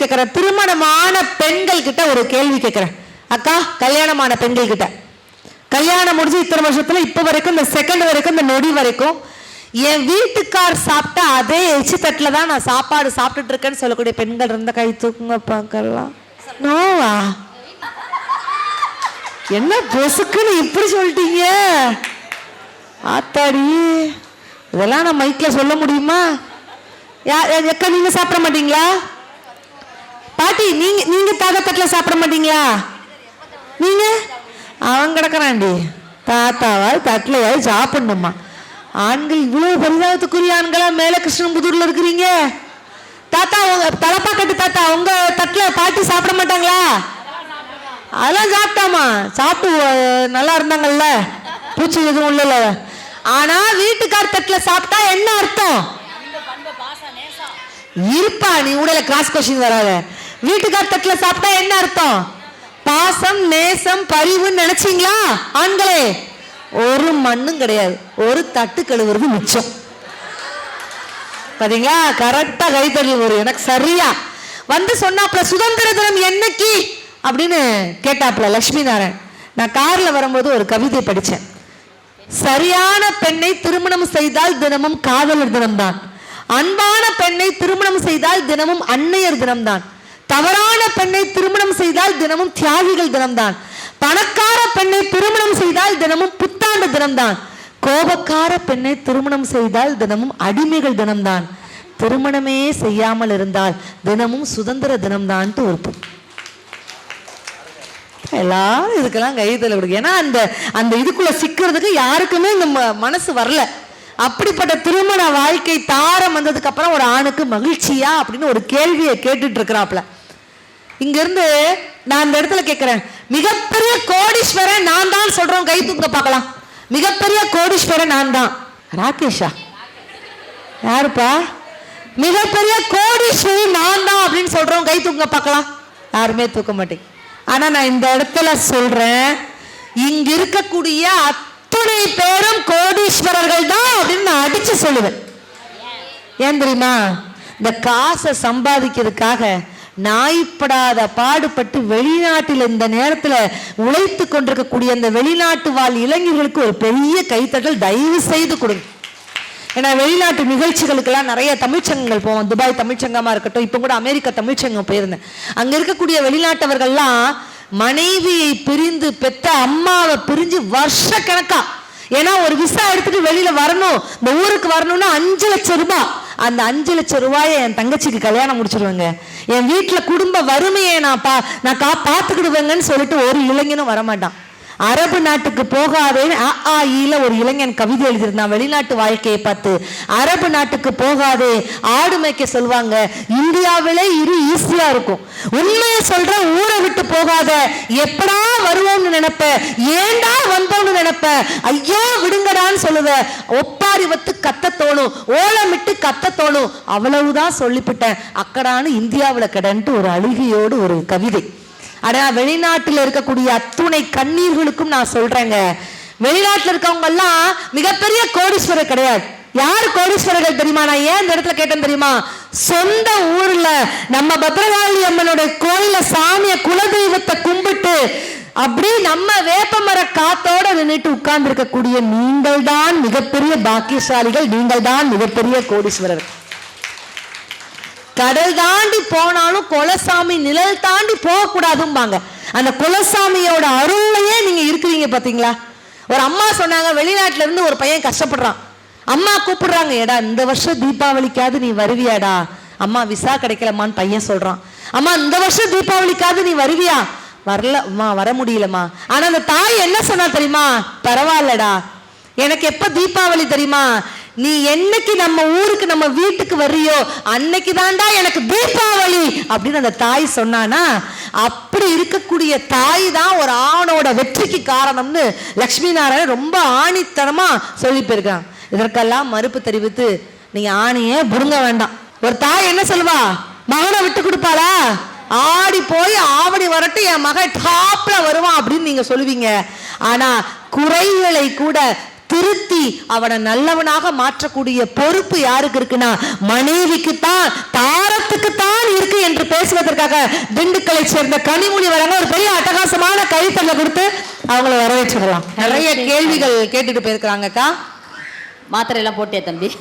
கேட்கிறேன். திருமணமான பெண்கள் கிட்ட ஒரு கேள்வி கேட்கிறேன். அக்கா, கல்யாணமான பெண்கள் கிட்ட, கல்யாணம் முடிஞ்சு இத்தனை வருஷத்துல இப்ப வரைக்கும், இந்த செகண்ட் வரைக்கும், இந்த நொடி வரைக்கும் என் வீட்டுக்கார் சாப்பிட்ட அதே எச்சி தட்டுல தான் நான் சாப்பாடு சாப்பிட்டுட்டு இருக்கேன்னு சொல்லக்கூடிய பெண்கள் இருந்த கை தூக்குங்க பார்க்கலாம். நோவா? என்ன பொசுக்குன்னு இப்படி சொல்லிட்டீங்க? ஆத்தாடி, இதெல்லாம் நான் மைக்ல சொல்ல முடியுமா? எக்கா, நீங்க சாப்பிட மாட்டீங்களா? பாட்டி, நீங்க தட்டுல சாப்பிட மாட்டீங்களா? நீங்க அவன் கிடக்குறாண்டி, தாத்தாவாது தட்டுலையாவது சாப்பிடணுமா? ஆண்கள் இவ்வளவு பரிதாபத்துக்குரிய ஆண்களா மேல கிருஷ்ணன்புதூர்ல இருக்கிறீங்க? தாத்தா, தலப்பா கட்டு தாத்தா, உங்க தட்டுல பாட்டி சாப்பிட மாட்டாங்களா? அதெல்லாம் சாப்பிட்டாமா, சாப்பிட்டு நல்லா இருந்தாங்கல்ல, பூச்சி எதுவும் இல்ல. ஆனா வீட்டுக்கார் தட்டுல சாப்பிட்டா என்ன அர்த்தம்? இருப்பா, நீ உடல கிராஸ் கொஸ்டின் வராத. வீட்டுக்கார் தட்டுல சாப்பிட்டா என்ன அர்த்தம்? பாசம், நேசம், பரிவுன்னு நினைச்சீங்களா? ஆண்களே, ஒரு மண்ணும் கிடையாது. ஒரு தட்டு கழுவுறது மிச்சம். பாத்தீங்களா? கரெக்டா கைத்தறி ஒரு எனக்கு சரியா வந்து சொன்னாப்ல. சுதந்திர தினம் என்னைக்கு அப்படின்னு கேட்டாப்ல லட்சுமி நாராயண். நான் கார்ல வரும்போது ஒரு கவிதை படிச்சேன். சரியான பெண்ணை திருமணம் செய்தால் தினமும் காதலர் தினம்தான். அன்பான பெண்ணை திருமணம் செய்தால் தினமும் அன்னையர் தினம்தான். தவறான பெண்ணை திருமணம் செய்தால் தினமும் தியாகிகள் தினம்தான். பணக்கார பெண்ணை திருமணம் செய்தால் தினமும் புத்தாண்டு தினம்தான். கோபக்கார பெண்ணை திருமணம் செய்தால் தினமும் அடிமைகள் தினம்தான். திருமணமே செய்யாமல் இருந்தால் தினமும் சுதந்திர தினம்தான் ஒரு எல்லாரும் இதுக்கெல்லாம் கைதல விடுங்க. ஏன்னா அந்த இதுக்குள்ள சிக்கிறதுக்கு யாருக்குமே இந்த மனசு வரல. அப்படிப்பட்ட திருமண வாழ்க்கை தாரம் வந்ததுக்கு அப்புறம் ஒரு ஆணுக்கு மகிழ்ச்சியா அப்படின்னு ஒரு கேள்வியை கேட்டுட்டு இருக்கிறாப்ல. இங்க இருந்து நான் இந்த இடத்துல கேட்கிறேன், மிகப்பெரிய கோடீஸ்வரன் நான் தான் சொல்றோம், கை தூக்க பார்க்கலாம். மிகப்பெரிய கோடீஸ்வரன் நான் தான். ராகேஷா? யாருப்பா? மிகப்பெரிய கோடீஸ்வரி நான் தான் அப்படின்னு சொல்றோம், கை தூக்க பார்க்கலாம். யாருமே தூக்க மாட்டேங்க. ஆனா நான் இந்த இடத்துல சொல்றேன், இங்க இருக்கக்கூடிய அத்தனை பேரும் கோடீஸ்வரர்கள் தான் அப்படின்னு நான் அடிச்சு சொல்லுவேன். ஏன் தெரியுமா? இந்த காசை சம்பாதிக்கிறதுக்காக நாய்ப்படாத பாடுபட்டு வெளிநாட்டில் இந்த நேரத்தில் உழைத்து கொண்டிருக்கக்கூடிய அந்த வெளிநாட்டு வாழ் இளைஞர்களுக்கு ஒரு பெரிய கைத்தட்டல் தயவு செய்து கொடுங்க. ஏன்னா வெளிநாட்டு நிகழ்ச்சிகளுக்கெல்லாம் நிறைய தமிழ்ச்சங்கங்கள் போவோம். துபாய் தமிழ்ச்சங்கமா இருக்கட்டும், இப்போ கூட அமெரிக்கா தமிழ்ச்சங்கம் போயிருந்தேன். அங்க இருக்கக்கூடிய வெளிநாட்டவர்கள்லாம் மனைவியை பிரிந்து பெற்ற அம்மாவை பிரிஞ்சு வருஷ கணக்கா, ஏன்னா ஒரு விசா எடுத்துட்டு வெளியில வரணும், இந்த ஊருக்கு வரணும்னா 5 லட்சம் ரூபாய். அந்த 5 லட்சம் ரூபாயை என் தங்கச்சிக்கு கல்யாணம் முடிச்சிருவேங்க, என் வீட்டுல குடும்ப வறுமையை நான் பார்த்துக்கிடுவேங்கன்னு சொல்லிட்டு ஒரு இளைஞனும் வரமாட்டான். அரபு நாட்டுக்கு போகாதேன்னு ஒரு இளைஞன் கவிதை எழுதியிருந்தான் வெளிநாட்டு வாழ்க்கையை பார்த்து. அரபு நாட்டுக்கு போகாதே, ஆடு மேய்க்க சொல்வாங்க, இந்தியாவிலே ஈஸியா இருக்கும். உண்மையை சொல்ற, ஊரை விட்டு போகாத, எப்படா வருவோம்னு நினைப்ப, ஏண்டா வந்தோம்னு நினைப்ப, ஐயோ விடுங்கடான்னு சொல்லுவ, ஒப்பாரி வத்து கத்த தோணும், ஓலமிட்டு கத்த தோணும், அவ்வளவுதான் சொல்லிவிட்டேன் அக்கடான்னு இந்தியாவில் கடன்ட்டு ஒரு அழுகையோடு ஒரு கவிதை. ஆனா வெளிநாட்டில் இருக்கக்கூடிய அத்துணை கண்ணீர்களுக்கும் நான் சொல்றேங்க, வெளிநாட்டில் இருக்கவங்க எல்லாம் மிகப்பெரிய கோடீஸ்வரர் கிடையாது. யார் கோடீஸ்வரர்கள் தெரியுமா? நான் ஏன் இந்த இடத்துல கேட்டேன் தெரியுமா? சொந்த ஊர்ல நம்ம பத்ரகாளி அம்மனுடைய கோயில சாமிய குலதெய்வத்தை கும்பிட்டு அப்படி நம்ம வேப்பமர காத்தோட நின்றுட்டு உட்கார்ந்து இருக்கக்கூடிய நீங்கள் தான் மிகப்பெரிய பாக்கியசாலிகள், நீங்கள் தான் மிகப்பெரிய கோடீஸ்வரர். கடல் தாண்டி போனாலும் குலசாமி நிழல் தாண்டி போக கூடாதும்பாங்க. அந்த குலசாமியோட அருளையே நீங்க இருக்கிறீங்க பாத்தீங்களா? ஒரு அம்மா சொன்னாங்க, வெளிநாட்டுல இருந்து ஒரு பையன் கஷ்டப்படுறான், அம்மா கூப்பிடுறாங்க, ஏடா இந்த வருஷம் தீபாவளிக்காவது நீ வருவியாடா? அம்மா விசா கிடைக்கலம்மான்னு பையன் சொல்றான். அம்மா இந்த வருஷம் தீபாவளிக்காவது நீ வருவியா? வரலம்மா, வர முடியலம்மா. ஆனா அந்த தாய் என்ன சொன்னா தெரியுமா? பரவாயில்லடா, எனக்கு எப்ப தீபாவளி தெரியுமா? நீ என்னைக்கு நம்ம ஊருக்கு நம்ம வீட்டுக்கு வர்றியோ அன்னைக்கு தாண்டா எனக்கு தீபாவளி அப்படின்னு அந்த தாய் சொன்னானா. அப்படி இருக்கக்கூடிய தாய் தான் ஒரு ஆணோட வெற்றிக்கு காரணம்னு லட்சுமி நாராயணன் ரொம்ப ஆணித்தனமா சொல்லி போயிருக்காங்க. இதற்கெல்லாம் மறுப்பு தெரிவித்து நீங்க ஆணியே புடுங்க வேண்டாம். ஒரு தாய் என்ன சொல்லுவா? மகனை விட்டு கொடுப்பாளா? ஆடி போய் ஆவடி வரட்டு என் மகன் டாப்ல வருவான் அப்படின்னு நீங்க சொல்லுவீங்க. ஆனா குறைகளை கூட திருத்தி அவனை நல்லவனாக மாற்றக்கூடிய பொறுப்பு யாருக்கு இருக்குன்னா மனைவிக்கு தான், தாரத்துக்கு தான் இருக்கு என்று பேசுவதற்காக திண்டுக்கலை சேர்ந்த கனிமொழி வராங்க. ஒரு பெரிய அட்டகாசமான கைத்தல கொடுத்து அவங்களை வரவேற்றுக்கலாம். நிறைய கேள்விகள் கேட்டுட்டு போயிருக்கிறாங்கக்கா. மாத்திரை எல்லாம் போட்டியா தம்பி?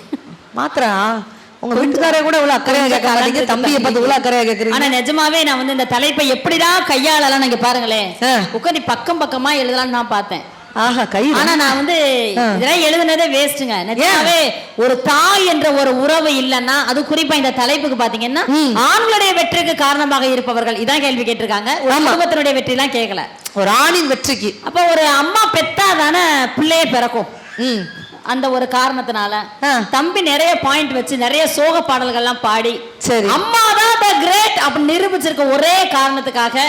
மாத்திரா உங்க வீட்டுக்காரே கூட இவ்வளவு அக்கறையா கேட்கறாங்க, தம்பியை பார்த்து இவ்வளவு அக்கறையா கேட்கறீங்க. ஆனா நிஜமாவே நான் வந்து இந்த தலைப்பை எப்படிதான் கையாளலாம் நீங்க பாருங்களேன். உட்காந்து பக்கம் பக்கமா எழுதலாம்னு நான் பார்த்தேன். ஆஹா கை. ஆனா நான் வந்து இதெல்லாம் எழுதுனதே வேஸ்ட்டுங்க. நிஜமாவே ஒரு தாய் என்ற ஒரு உறவு இல்லைன்னா, அது குறிப்பா இந்த தலைப்புக்கு பாத்தீங்கன்னா ஆண்களுடைய வெற்றிக்கு காரணமாக இருப்பவர்கள் இதான் கேள்வி கேட்டிருக்காங்க. ஒரு குடும்பத்தினுடைய வெற்றி எல்லாம் கேட்கல, ஒரு ஆணின் வெற்றிக்கு. அப்ப ஒரு அம்மா பெத்தா தானே பிள்ளையே பிறக்கும். அந்த ஒரு காரணத்தினால தம்பி நிறைய பாயிண்ட் வச்சு நிறைய சோக பாடல்கள்லாம் பாடி சரி அம்மா தான் தி கிரேட் அப்படி நிரூபிச்சிருக்க ஒரே காரணத்துக்காக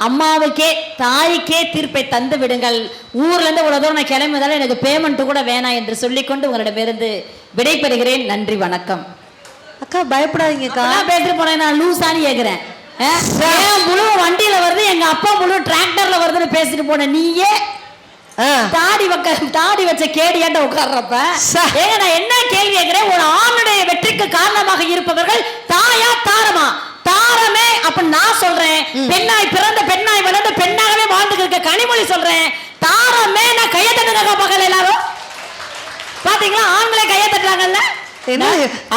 அம்மாவுக்கே தாய்க்கே தீர்ப்பை தந்து விடுங்கள், ஊர்ல இருந்து இவ்வளவு தூரம் நான் கிளம்பினாலும் எனக்கு பேமெண்ட் கூட வேணாம் என்று சொல்லிக்கொண்டு உங்களிடமிருந்து விடைபெறுகிறேன். நன்றி வணக்கம். அக்கா பயப்படாதீங்கக்கா. பேசிட்டு போனேன் நான் லூசான்னு கேக்குறேன். முழு வண்டியில வருது, எங்க அப்பா முழு டிராக்டர்ல வருதுன்னு பேசிட்டு போனேன். நீயே தாடி வச்ச கேடியாட்ட உட்கார்றப்ப ஏங்க நான் என்ன கேள்வி கேட்கிறேன்? ஒரு ஆணுடைய வெற்றிக்கு காரணமாக இருப்பவர்கள் தாயா தாரமா? தாரமே அப்ப நான் சொல்றேன், பெண்ணாய் பிறந்த பெண்ணாய் வளர்ந்த பெண்ணாகவே வாழ்ந்துட்டு இருக்க கனிமொழி சொல்றேன், தாரமே நான் கையை தட்டுங்க பகல் எல்லாரும் பாத்தீங்களா? ஆண்களே கையை தட்டுறாங்கல்ல.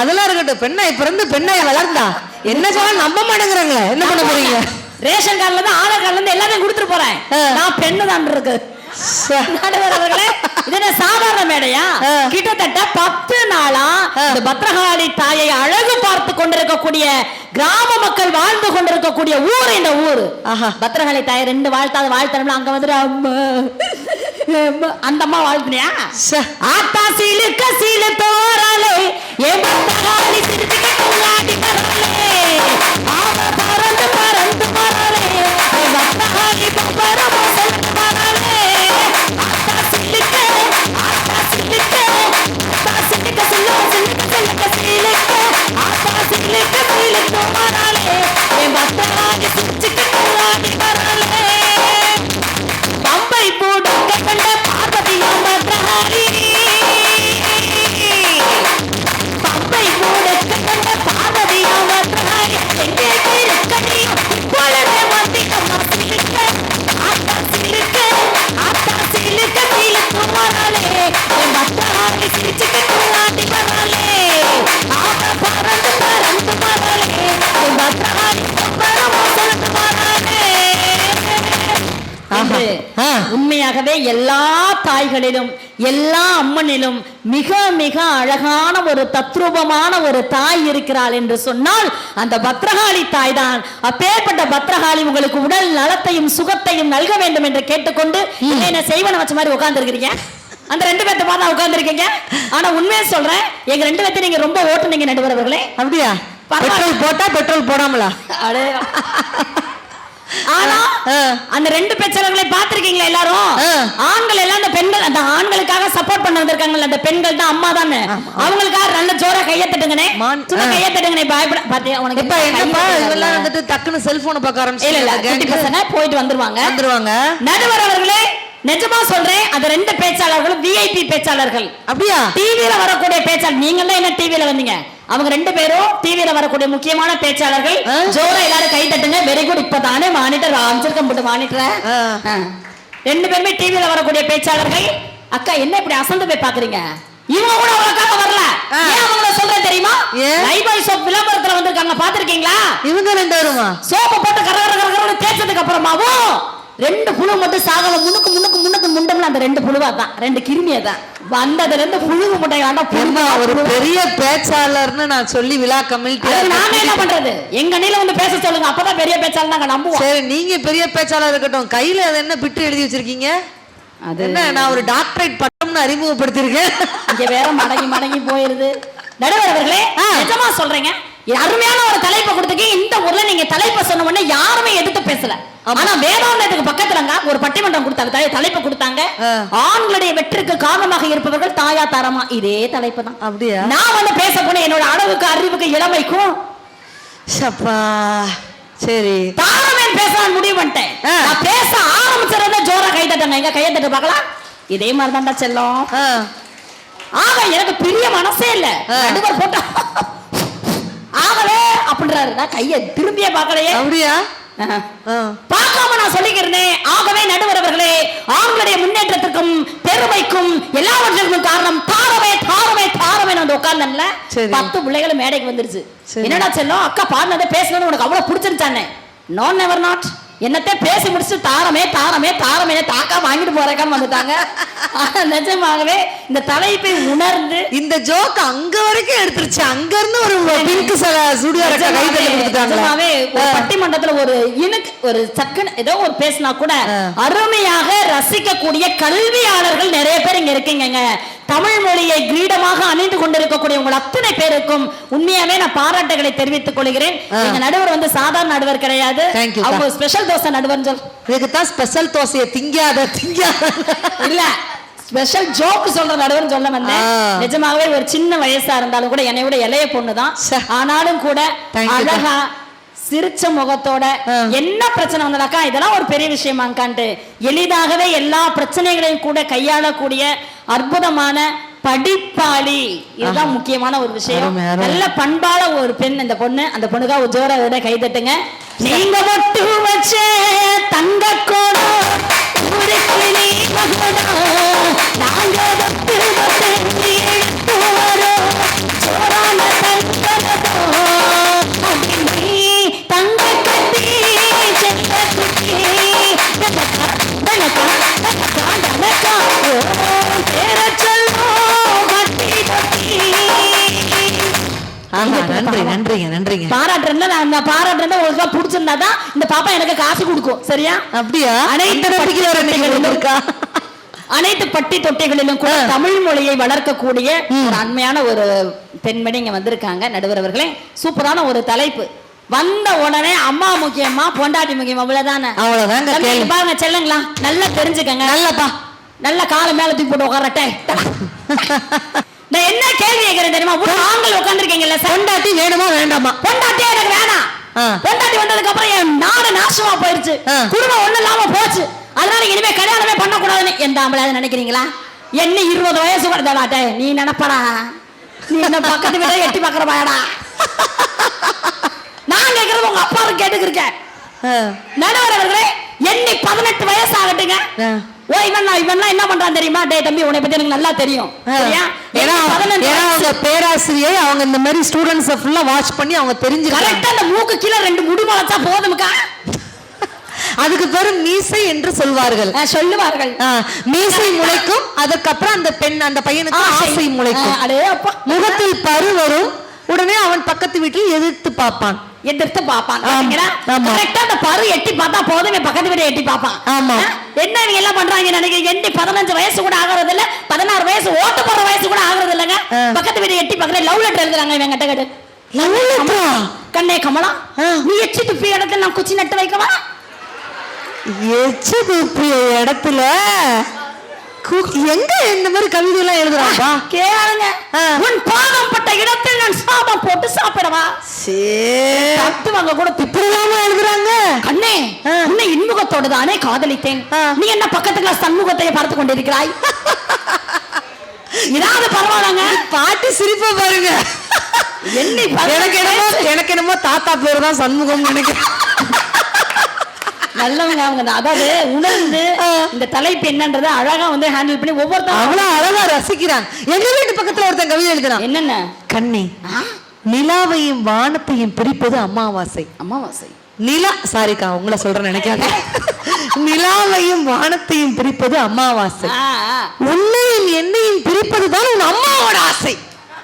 அதெல்லாம் இருக்கட்டும், பெண்ணாய் பிறந்து பெண்ணாய் வளர்ந்தா என்ன சொல்ல நம்ப மாட்டேங்கிறாங்க. என்ன பண்ண போறீங்க? ரேஷன் கார்டுல இருந்து ஆதார் கார்டுல இருந்து எல்லாத்தையும் கொடுத்துட்டு போறேன். நான் பெண்ணு தான் இருக்கு. சாதாரண மேடையா? கிட்டத்தட்ட 10 நாளா இந்த பத்ரகாளி தாயை அழகு பார்த்து கொண்டிருக்கக்கூடிய கிராம மக்கள் வாழ்ந்து கொண்டிருக்கக்கூடிய ஊர் இந்த ஊர். பத்ரகாளி தாயை 2 வாழ்த்தாத அங்க வந்துட்டு அந்த அம்மா வாழ்த்துனியா? ஆத்தா சீலுக்க சீலு தோறாலே ஏ பத்ரகாளி சிரிச்சுக்க தூங்காடி பரலே ஆவ பறந்து பறந்து பரலே பத்ரகாளி பம்பரமோ செல்ல பரலே ஆத்தா சீலுக்க ஆத்தா சீலுக்க ஆத்தா சீலுக்க சில்லுக்க சீலுக்க ஆத்தா சீலுக்க சீலு தோறாலே ஏ பத்ரகாளி சிரிச்சுக்க தூங்காடி பரலே பம்பை போடுங்க கண்ட பார்வதியும் பத்ரகாளி பம்பை போடுங்க கண்ட பார்வதியும் பத்ரகாளி எங்கே இருக்கடியும் இப்பொழுதே வந்திக்கம்மா சிலுக்க ஆத்தா சிலுக்க ஆத்தா சிலுக்க சிலுக்கு வராலே என் பத்ரகாளி சிரிச்சுக்க தூளாட்டி வராலே ஆக பறந்து பறந்து வராலே என் பத்ரகாளி பம்பரமோ செலுத்து வராலே. உண்மையாகவே எல்லா தாய்களிலும் எல்லா அம்மனிலும் மிக மிக அழகான ஒரு தத்ரூபமான ஒரு தாய் இருக்கிறாள் என்று சொன்னால் அந்த பத்ரகாளி தாய் தான். அப்பேற்பட்ட பத்ரகாளி உங்களுக்கு உடல் நலத்தையும் சுகத்தையும் நல்க வேண்டும் என்று கேட்டுக்கொண்டு என்ன செய்வன வச்ச மாதிரி உட்கார்ந்து இருக்கிறீங்க. அந்த 2 பேர்த்த பார்த்தா உட்கார்ந்து இருக்கீங்க. ஆனா உண்மையை சொல்றேன், எங்க 2 பேர்த்த நீங்க ரொம்ப ஓட்டுனீங்க நடுவர்களே. அப்படியா? பெட்ரோல் போட்டா பெட்ரோல் போடாமலா? அடே ஆனா அந்த 2 பேச்சாளர்களை பார்த்திருக்கீங்களா எல்லாரும்? ஆண்கள் எல்லாம் அந்த பெண்கள் அந்த ஆண்களுக்காக சப்போர்ட் பண்ண வந்திருக்காங்கல்ல, அந்த பெண்கள் தான் அம்மா தானே, அவங்களுக்காக நல்ல ஜோரா கையை தட்டுங்கனே, கையை தட்டுங்கனே. பயப்பட பாத்தியா உனக்கு இப்ப என்னப்பா இதெல்லாம் வந்துட்டு டக்குன்னு செல்போனை பார்க்க ஆரம்பிச்சு. இல்ல குட்டி பசங்க போயிட்டு வந்துருவாங்க. நடுவர் அவர்களே நிஜமா சொல்றேன், அந்த 2 பேச்சாளர்களும் விஐபி பேச்சாளர்கள். அப்படியா? டிவில வரக்கூடிய பேச்சாளர். நீங்க எல்லாம் என்ன டிவில வந்தீங்க? அவங்க 2 பேரும் டிவில வரக்கூடிய முக்கியமான பேச்சாளர்கள். ஜோரா எல்லாரும் கை தட்டுங்க. Very good. இப்பதானே மானிட்டர் அமைச்சிருக்கேன் போட்டு மானிட்டர். 2 பேருமே டிவில வரக்கூடிய பேச்சாளர்கள். அக்கா என்ன இப்படி அசந்து போய் பாக்குறீங்க? இவங்க கூட அவங்களுக்காக வரல. ஏன் அவங்கள சொல்றேன் தெரியுமா? லைபாய் சோப் விளம்பரத்துல வந்திருக்காங்க, பாத்திருக்கீங்களா? இவங்க 2 பேருமா சோப்பு போட்டு கரகர தேய்ச்சதுக்கு அப்புறமாவும் 2 புழு மட்டும் சாகல. முன்னுக்கு முண்டம்ல அந்த 2 புழுவா தான், 2 கிருமியா தான் வந்ததுல இருந்து புழுகு முட்டையாண்டா. ஒரு பெரிய பேச்சாளர்னு நான் சொல்லி விழா கமிட்டி நானே என்ன பண்றது? எங்க அணில வந்து பேச சொல்லுங்க, அப்பதான் பெரிய பேச்சாளர் நாங்க நம்புவோம். சரி நீங்க பெரிய பேச்சாளர் இருக்கட்டும், கையில அது என்ன பிட்டு எழுதி வச்சிருக்கீங்க? அது என்ன? நான் ஒரு டாக்டரேட் பட்டம்னு அறிமுகப்படுத்திருக்கேன். இங்க வேற மடங்கி போயிருது. நடுவர் அவர்களே நிஜமா சொல்றேங்க, அருமையான ஒரு தலைப்பை கொடுத்துக்கு. இந்த ஊர்ல நீங்க தலைப்பை சொன்ன உடனே யாருமே எதிர்த்து பேசல. ஆனா வேதாந்தத்துக்கு பக்கத்துலங்க ஒரு பட்டிமன்றம் கொடுத்தாங்க, தலைப்பு கொடுத்தாங்க, ஆண்களுடைய வெற்றிக்கு காரணமாக இருப்பவர்கள் தாயா தாரமா. இதே தலைப்பு தான். அப்படியா? நான் வந்து பேச போனேன் என்னோட அளவுக்கு அறிவுக்கு இளமைக்கும். சரி தாரமே பேச முடிவு பண்ணிட்டேன். நான் பேச ஆரம்பிச்சத ஜோரா கை தட்டாங்க. எங்க கையை தட்டு பார்க்கலாம். இதே மாதிரிதான்டா செல்லம். ஆ. ஆக எனக்கு பிரிய மனசே இல்ல. நடுவர் போட்டா ஆகவே அப்படின்றாரு. நான் கையை திரும்பியே பார்க்கலையே. அப்படியா? பார்க்காம நான் சொல்லிக்கிறேன். ஆகவே நடுவர் அவர்களே, ஆண்களுடைய முன்னேற்றத்திற்கும் பெருமைக்கும் எல்லாவற்றுக்கும் காரணம் தாரமே தாரமே தாரமே. நான் உட்கார்ந்தேன்ல, 10 பிள்ளைகளும் மேடைக்கு வந்துருச்சு. என்னடா செல்லம், அக்கா பாடினதை பேசினது உனக்கு அவ்வளவு பிடிச்சிருச்சானே? No never not. என்னத்தை பேசி முடிச்சு தாரமே தாரமே தாரமே தாக்கா வாங்கிட்டு போறேக்கான்னு வந்துட்டாங்க. நிஜமாகவே இந்த தலைப்பை உணர்ந்து இந்த ஜோக் அங்க வரைக்கும் எடுத்துருச்சு. அங்க இருந்து ஒரு பிங்க் நிஜமாவே பட்டிமன்றத்துல ஒரு ஒரு சக்குன்னு ஏதோ ஒரு பேசினா கூட அருமையாக ரசிக்கக்கூடிய கல்வியாளர்கள் நிறைய பேர் இங்க இருக்கீங்க. தமிழ் மொழியை கிரீடமாக அணிந்து கொண்டிருக்கக்கூடிய உங்கள் அத்தனை பேருக்கும் உண்மையாவே நான் பாராட்டுகளை தெரிவித்துக் கொள்கிறேன். எங்க நடுவர் வந்து சாதாரண நடுவர் கிடையாது. அவங்க ஸ்பெஷல் தோசை நடுவர் சொல். இதுக்குதான் ஸ்பெஷல் தோசையை திங்காத இல்ல, ஸ்பெஷல் ஜோக் சொல்ற நடுவர் சொல்ல வந்தேன். நிஜமாகவே ஒரு சின்ன வயசா இருந்தாலும் கூட என்னை விட இளைய பொண்ணுதான். ஆனாலும் கூட அழகா சிரிச்ச முகத்தோட என்ன பிரச்சனை வந்ததாக்கா இதெல்லாம் ஒரு பெரிய விஷயமாக்கான்ட்டு எளிதாகவே எல்லா பிரச்சனைகளையும் கூட கையாளக்கூடிய அற்புதமான படிப்பாளி. இதுதான் முக்கியமான ஒரு விஷயம். நல்ல பண்பான ஒரு பெண் இந்த பொண்ணு. அந்த பொண்ணுக்கா ஒரு ஜோரோட கை தட்டுங்க. நீங்க மட்டும் வச்ச தங்க கோடம் நாங்க பிடிச்சிருந்தாதான் இந்த பாப்பா எனக்கு காசு கொடுக்கும். சரியா? அப்படியா? அனைத்து பட்டி தொட்டிகளிலும் கூட தமிழ் மொழியை வளர்க்கக்கூடிய ஒரு அண்மையான ஒரு பெண்மணி இங்க வந்திருக்காங்க. நடுவர் அவர்களே, சூப்பரான ஒரு தலைப்பு. வந்த உடனே அம்மா முக்கியமா பொண்டாட்டி முக்கியமா அவ்வளவுதானே? அவ்வளவுதான். பாருங்க செல்லுங்களா, நல்லா தெரிஞ்சுக்கங்க. நல்லப்பா, நல்ல கால மேல தூக்கி போட்டு உட்காரட்டே. நான் என்ன கேள்வி கேட்கிறேன் தெரியுமா? ஆண்கள் உட்கார்ந்துருக்கீங்கல்ல, பொண்டாட்டி வேணுமா வேண்டாமா? பொண்டாட்டியே எனக்கு வேணாம். பொண்டாட்டி வந்ததுக்கு அப்புறம் என் நாடு நாசமா போயிருச்சு, குடும்பம் ஒண்ணு இல்லாம போச்சு. அதனால இனிமே கல்யாணமே பண்ண கூடாதுன்னு எந்த ஆம்பளை நினைக்கிறீங்களா? என்ன 20 வயசு கூட நீ நினைப்படா, நீ என்ன பக்கத்து வீட எட்டி பாக்குற பாயடா. நான் கேட்கறது உங்க அப்பா கேட்டுக்கிருக்கேன். நடுவர் அவர்களே, எண்ணி 18 வயசு ஆகட்டுங்க. ஓ இவன்லாம் என்ன பண்றான் தெரியுமா? டே தம்பி, உன்னை பத்தி எனக்கு நல்லா தெரியும். பேராசிரியர் அவங்க இந்த மாதிரி ஸ்டூடெண்ட்ஸ் ஃபுல்லா வாட்ச் பண்ணி அவங்க தெரிஞ்சு கரெக்டா அந்த மூக்கு கீழே 2 முடி முளைச்சா போதுமுக்கா. அதுக்கு பேரு மீசை என்று சொல்வார்கள். மீசை முளைக்கும். அதுக்கப்புறம் அந்த பெண் அந்த பையனுக்கு ஆசை முளைக்கும். முகத்தில் பரு வரும். உடனே அவன் பக்கத்து வீட்டில் எதிர்த்து பார்ப்பான். அந்த பரு எட்டி பார்த்தா போதும், பக்கத்து வீட்டை எட்டி பார்ப்பான். ஆமா, என்ன இவங்க எல்லாம் பண்றாங்க நினைக்கிறீங்க? எண்ணி 15 வயசு கூட ஆகிறது இல்ல, 16 வயசு ஓட்டு போற வயசு கூட ஆகிறது இல்லங்க. பக்கத்து வீட்டை எட்டி பார்க்கல, லவ் லெட்டர் எழுதுறாங்க இவங்க கிட்ட. கேட்டு கண்ணே கமலா, நீ எச்சி துப்பிய இடத்துல நான் குச்சி நட்டு வைக்கவா? எச்சி துப்பிய இடத்துல எங்க இந்த மாதிரி கவிதை எல்லாம் எழுதுறாங்க? கேளுங்க. உன் பாதம் பட்ட இடத்தில் நான் சாபம் போட்டு சாப்பிடவா? தத்துவங்க கூட திப்புறாம எழுதுறாங்க. கண்ணே, உன்னை இன்முகத்தோடு தானே காதலித்தேன், நீ என்ன பக்கத்துல சண்முகத்தை பார்த்து கொண்டிருக்கிறாய்? இதாவது பரவாயில்லங்க. பாட்டு சிரிப்பா பாருங்க. எனக்கு என்னமோ தாத்தா பேரு தான் சண்முகம் நினைக்கிறேன். நல்லவங்க அவங்க. அதாவது உணர்ந்து இந்த தலைப்பு என்னன்றதை அழகா வந்து ஹேண்டில் பண்ணி ஒவ்வொருத்தரும் அவ்வளவு அழகா ரசிக்கிறாங்க. எங்க வீட்டு பக்கத்துல ஒருத்தன் கவிதை எழுதுறான். என்னென்ன? கண்ணே, நிலாவையும் வானத்தையும் பிரிப்பது அமாவாசை. அமாவாசை நிலா சாரிக்கா உங்களை சொல்றேன் நினைக்காத. நிலாவையும் வானத்தையும் பிரிப்பது அமாவாசை, உன்னையும் என்னையும் பிரிப்பதுதான் உன் அம்மாவோட ஆசை.